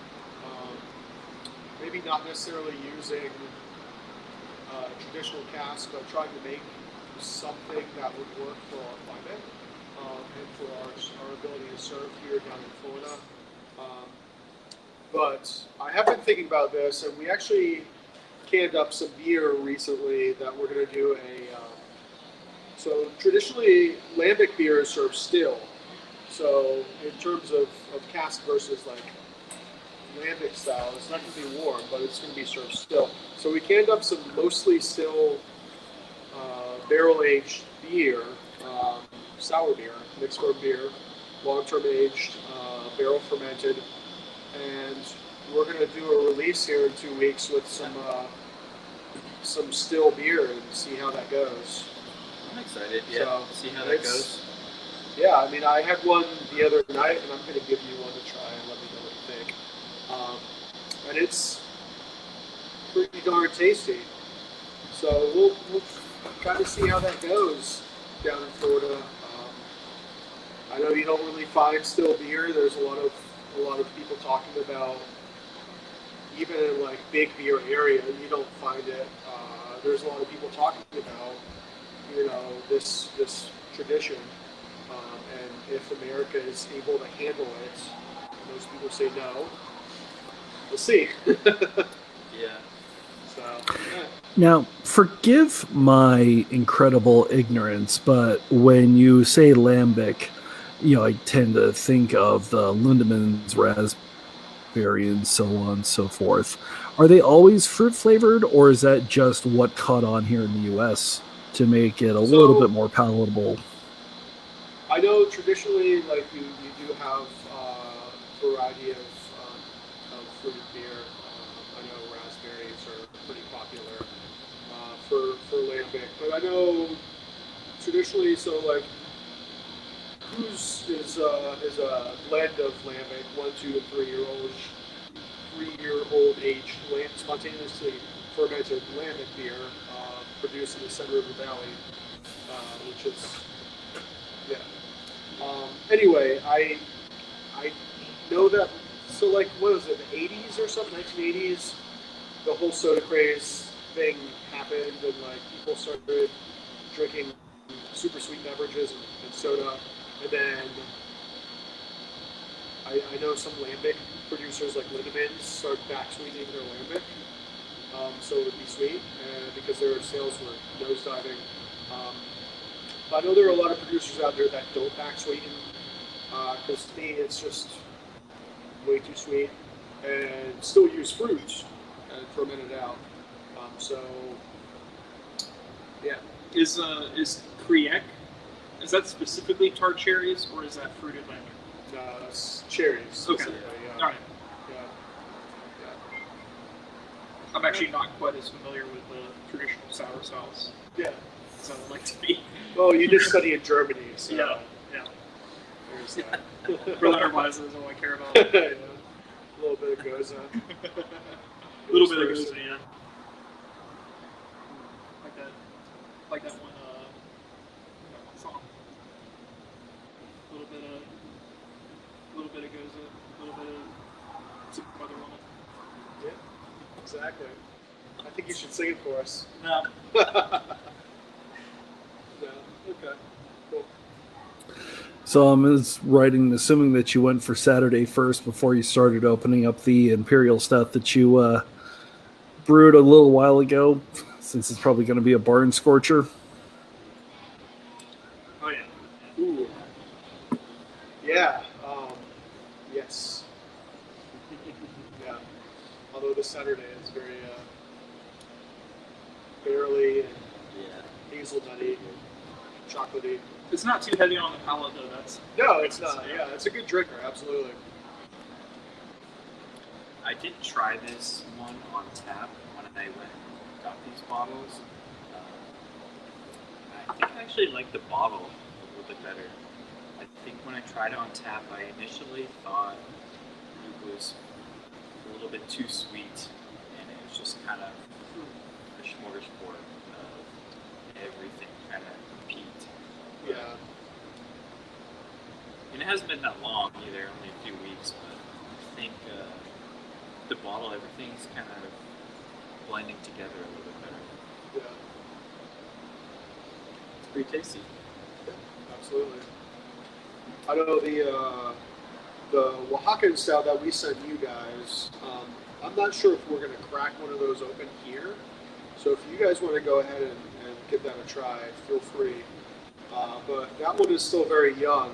Maybe not necessarily using traditional cask, but trying to make something that would work for our climate and for our ability to serve here down in Florida. But I have been thinking about this, and we actually canned up some beer recently that we're going to do so traditionally lambic beer is served still. So in terms of cask versus like lambic style, it's not going to be warm, but it's going to be served still. So we canned up some mostly still barrel aged beer, sour beer, mixed ferm beer, long term aged, barrel fermented, and we're going to do a release here in 2 weeks with some still beer and see how that goes. I'm excited. Yeah, So, see how that goes. Yeah, I mean, I had one the other night, and I'm going to give you one to try and let me know what you think. And it's pretty darn tasty. So we'll kind of see how that goes down in Florida. I know you don't really find still beer. There's a lot of people talking about, even in like big beer area, you don't find it. There's a lot of people talking about, this tradition, and if America is able to handle it, most people say no. We'll see. Yeah. So, yeah. Now, forgive my incredible ignorance, but when you say lambic, I tend to think of the Lundemann's raspberry and so on and so forth. Are they always fruit flavored, or is that just what caught on here in the U.S. to make it a little bit more palatable? I know traditionally, like you do have a variety of fruited beer. I know raspberries are pretty popular for lambic, but I know traditionally, so like Goose is a blend of lambic, 1, 2, and 3-year-old aged spontaneously fermented lambic beer produced in the Sun River Valley, which is anyway, I know that. So like, what was it, the 80s or something, 1980s? The whole soda craze thing happened, and like people started drinking super sweet beverages and soda. And then I know some lambic producers like Lindemann's started back sweetening their lambic, so it would be sweet, because their sales were nosediving. But I know there are a lot of producers out there that don't back sweeten, because to me it's just way too sweet, and still use fruit and ferment it out. So yeah. Is Kriek, is that specifically tart cherries, or is that fruited lambic? No, it's cherries. Okay. Yeah. All right. Yeah. I'm actually not quite as familiar with the traditional sour styles Yeah. as I would like to be. Well, you did study in Germany, so Yeah. there's that. Brother-wise is all I care about. Yeah. A little bit of Goza. A little bit of goes, yeah. Like that one song. A little bit of goza, a little bit of some other woman. Yeah, exactly. I think you should sing it for us. No. No. Okay. Cool. So I'm assuming that you went for Saturday first before you started opening up the Imperial Stout that you brewed a little while ago, since it's probably going to be a barn scorcher. Oh yeah. Ooh. Yeah. Yes. Yeah. Although this Saturday is very barely and hazelnutty and chocolatey. It's not too heavy on the palate though. No, it's not. Yeah, it's a good drinker. Absolutely. I did try this one on tap when I went and got these bottles. I think I actually like the bottle a little bit better. I think when I tried it on tap, I initially thought it was a little bit too sweet, and it was just kind of a smorgasbord of everything kind of peaked. Yeah. And it hasn't been that long either, only a few weeks, but I think the bottle, everything's kind of blending together a little bit better. Yeah. It's pretty tasty. Absolutely. I know the Oaxacan style that we sent you guys. I'm not sure if we're going to crack one of those open here. So if you guys want to go ahead and give that a try, feel free. But that one is still very young.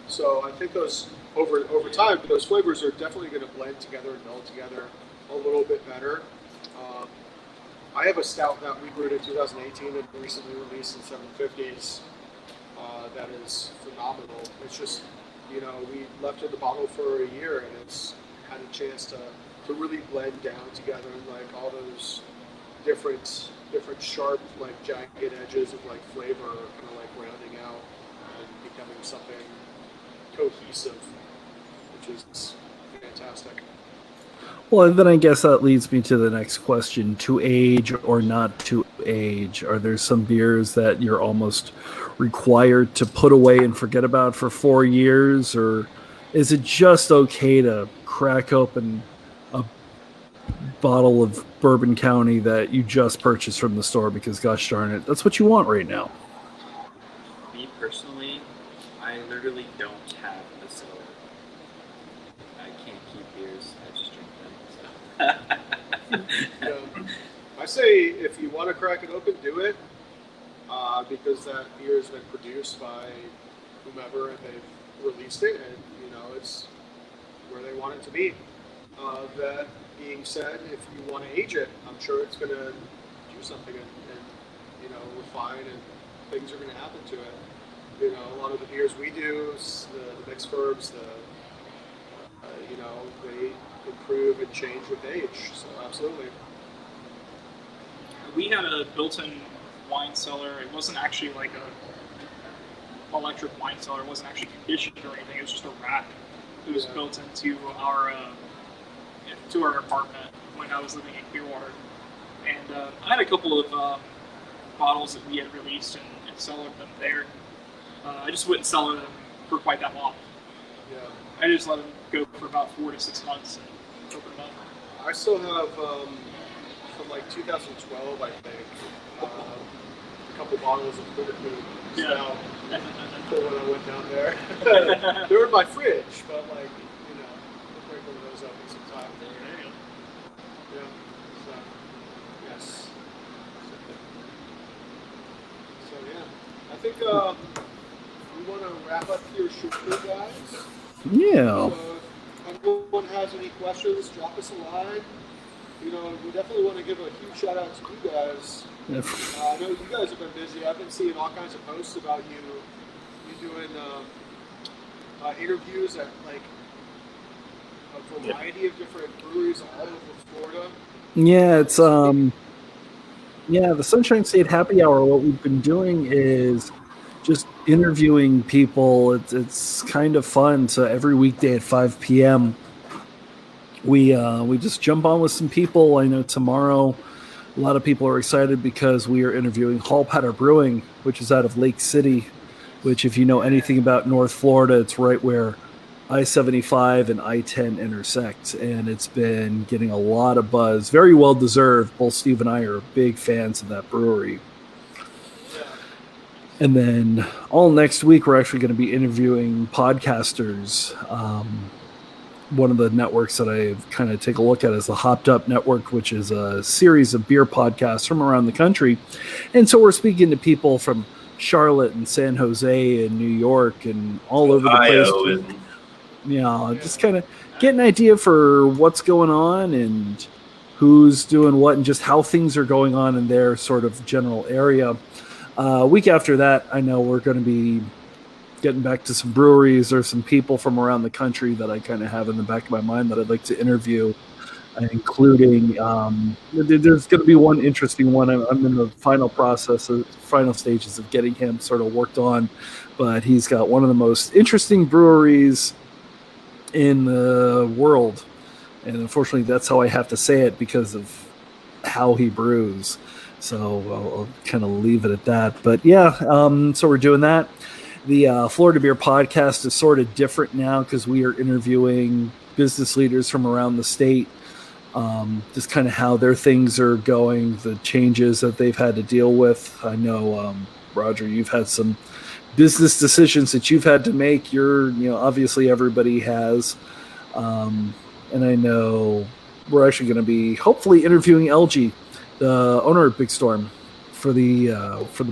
So I think those over time, those flavors are definitely going to blend together and meld together a little bit better. I have a stout that we brewed in 2018 and recently released in 750s. That is phenomenal. It's just, we left it in the bottle for a year and it's had a chance to really blend down together, and like all those different sharp, like jagged edges of like flavor are kind of like rounding out and becoming something cohesive, which is fantastic. Well, then I guess that leads me to the next question. To age or not to age? Are there some beers that you're almost required to put away and forget about for 4 years? Or is it just okay to crack open a bottle of Bourbon County that you just purchased from the store because, gosh darn it, that's what you want right now? Me personally, I literally don't have a cellar. I can't keep beers, I just drink them. So. I say if you want to crack it open, do it, because that beer has been produced by whomever and they've released it, and it's where they want it to be. That being said, if you want to age it, I'm sure it's going to do something and refine, and things are going to happen to it. A lot of the beers we do, the mixed herbs, they improve and change with age. So absolutely. We had a built-in wine cellar. It wasn't actually like a electric wine cellar. It wasn't actually conditioned or anything. It was just a rack. It was built into our apartment when I was living in Clearwater. And I had a couple of bottles that we had released and cellared them there. I just wouldn't cellar them for quite that long. Yeah. I just let them go for about 4 to 6 months and open them up. I still have from like 2012, I think, a couple bottles of Critter Food stout for when I went down there. They were in my fridge, but like, we'll break one of those up in some time. There you go. Yeah. So, yes. So yeah, I think we want to wrap up here shortly, guys. Yeah. So if anyone has any questions, drop us a line. We definitely want to give a huge shout out to you guys. I know you guys have been busy. I've been seeing all kinds of posts about you doing interviews at like a variety of different breweries all over Florida. Yeah, it's the Sunshine State Happy Hour. What we've been doing is just interviewing people. It's kind of fun. So every weekday at 5 p.m. we just jump on with some people. I know tomorrow a lot of people are excited because we are interviewing Hall Patter Brewing, which is out of Lake City, which if you know anything about North Florida, it's right where I-75 and I-10 intersect, and it's been getting a lot of buzz. Very well deserved. Both Steve and I are big fans of that brewery. And then all next week, we're actually going to be interviewing podcasters. One of the networks that I kind of take a look at is the Hopped Up Network, which is a series of beer podcasts from around the country. And so we're speaking to people from Charlotte and San Jose and New York and all over the place. Just kind of get an idea for what's going on and who's doing what and just how things are going on in their sort of general area. Week after that, I know we're going to be getting back to some breweries or some people from around the country that I kind of have in the back of my mind that I'd like to interview. including there's going to be one interesting one. I'm in the final stages of getting him sort of worked on, but he's got one of the most interesting breweries in the world, and unfortunately that's how I have to say it because of how he brews. So I'll kind of leave it at that. But yeah, so we're doing that. The Florida Beer Podcast is sort of different now because we are interviewing business leaders from around the state, just kind of how their things are going, the changes that they've had to deal with. I know, Roger, you've had some business decisions that you've had to make. Obviously everybody has. And I know we're actually going to be hopefully interviewing LG, the owner of Big Storm, for the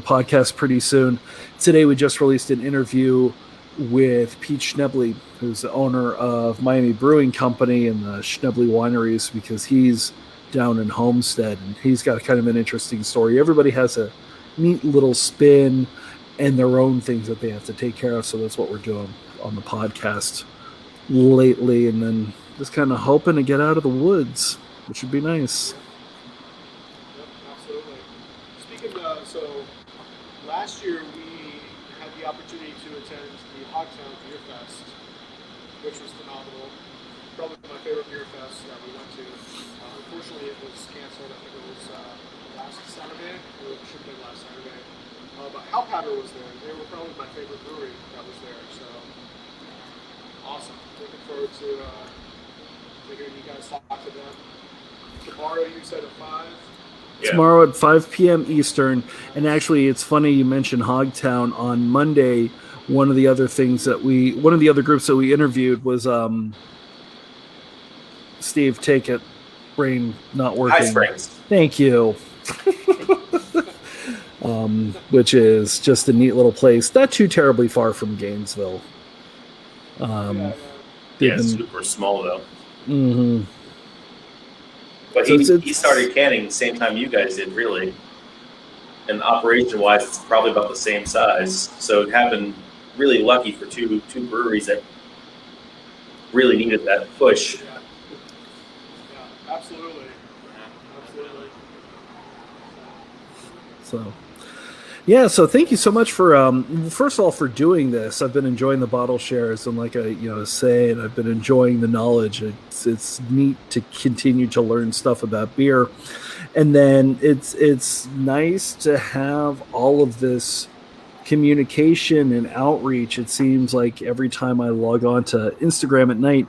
podcast pretty soon. Today we just released an interview with Pete Schnebley, who's the owner of Miami Brewing Company and the Schnebley Wineries, because he's down in Homestead and he's got kind of an interesting story. Everybody has a neat little spin and their own things that they have to take care of. So that's what we're doing on the podcast lately, and then just kind of hoping to get out of the woods, which would be nice. Yep, absolutely. Speaking of, so last year we had the opportunity to attend the Hogtown Beer Fest, which was phenomenal. Probably my favorite beer fest that we went to. Unfortunately, it was canceled. I think it was last Saturday, or it should have been last Saturday. But How Powder was there. They were probably my favorite brewery that was there. So awesome. Looking forward to hearing you guys talk to them. Tomorrow, you said at 5. Yeah. Tomorrow at 5 p.m. Eastern. And actually, it's funny you mentioned Hogtown. On Monday, one of the other groups that we interviewed was Steve, take it. Brain not working. High Springs. Thank you. Which is just a neat little place, not too terribly far from Gainesville. Super small though. Mm-hmm. But So he started canning the same time you guys did, really. And operation-wise, it's probably about the same size. So it happened really lucky for two breweries that really needed that push. Yeah, absolutely. Absolutely. So thank you so much for first of all for doing this. I've been enjoying the bottle shares, and like I say, and I've been enjoying the knowledge. It's neat to continue to learn stuff about beer, and then it's nice to have all of this communication and outreach. It seems like every time I log on to Instagram at night,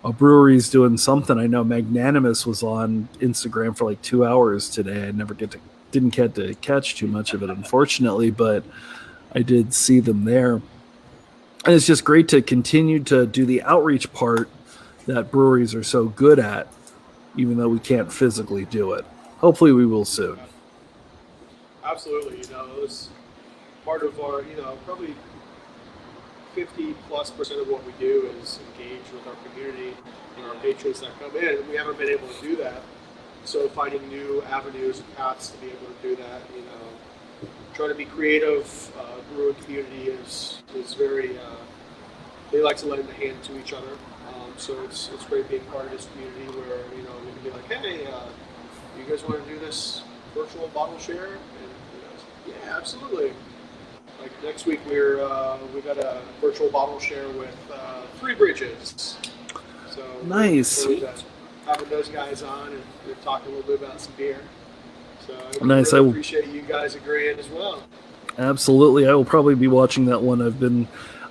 a brewery's doing something. I know Magnanimous was on Instagram for like 2 hours today. I didn't get to catch too much of it, unfortunately, but I did see them there. And it's just great to continue to do the outreach part that breweries are so good at, even though we can't physically do it. Hopefully we will soon. Absolutely. It was part of our, probably 50+% of what we do is engage with our community and our patrons that come in. We haven't been able to do that. So finding new avenues and paths to be able to do that, trying to be creative. Brewing community is very, they like to lend a hand to each other. So it's great being part of this community where, we can be like, hey, you guys want to do this virtual bottle share? And yeah, absolutely. Like next week we got a virtual bottle share with Three Bridges. So nice. Having those guys on and they're talking a little bit about some beer. So I nice. Really appreciate you guys agreeing as well. Absolutely. I will probably be watching that one. I've been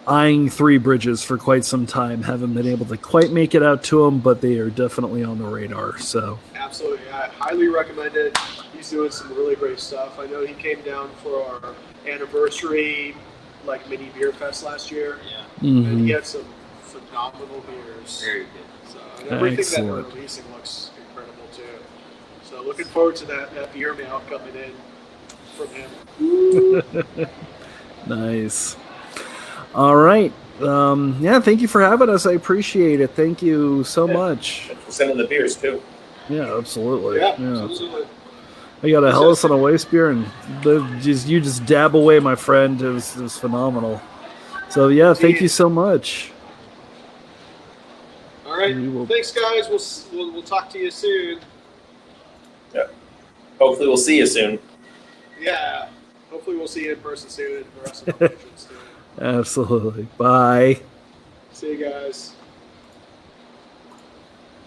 eyeing Three Bridges for quite some time. Haven't been able to quite make it out to them, but they are definitely on the radar. So absolutely. I highly recommend it. He's doing some really great stuff. I know he came down for our anniversary mini beer fest last year. Yeah. Mm-hmm. And he had some phenomenal beers. Very good. So and everything Excellent. that they're releasing looks incredible too. So looking forward to that beer mail coming in from him. Nice. All right. Thank you for having us. I appreciate it. Thank you so much. And for sending the beers too. Yeah, absolutely. Yeah, absolutely. I got a Hellas on a waste beer, and you just dab away, my friend. It was phenomenal. So yeah, thank you so much. All right. We will- Thanks, guys. We'll talk to you soon. Hopefully, we'll see you soon. Yeah. Hopefully, we'll see you in person soon. And the rest of the patrons too. Absolutely. Bye. See you guys.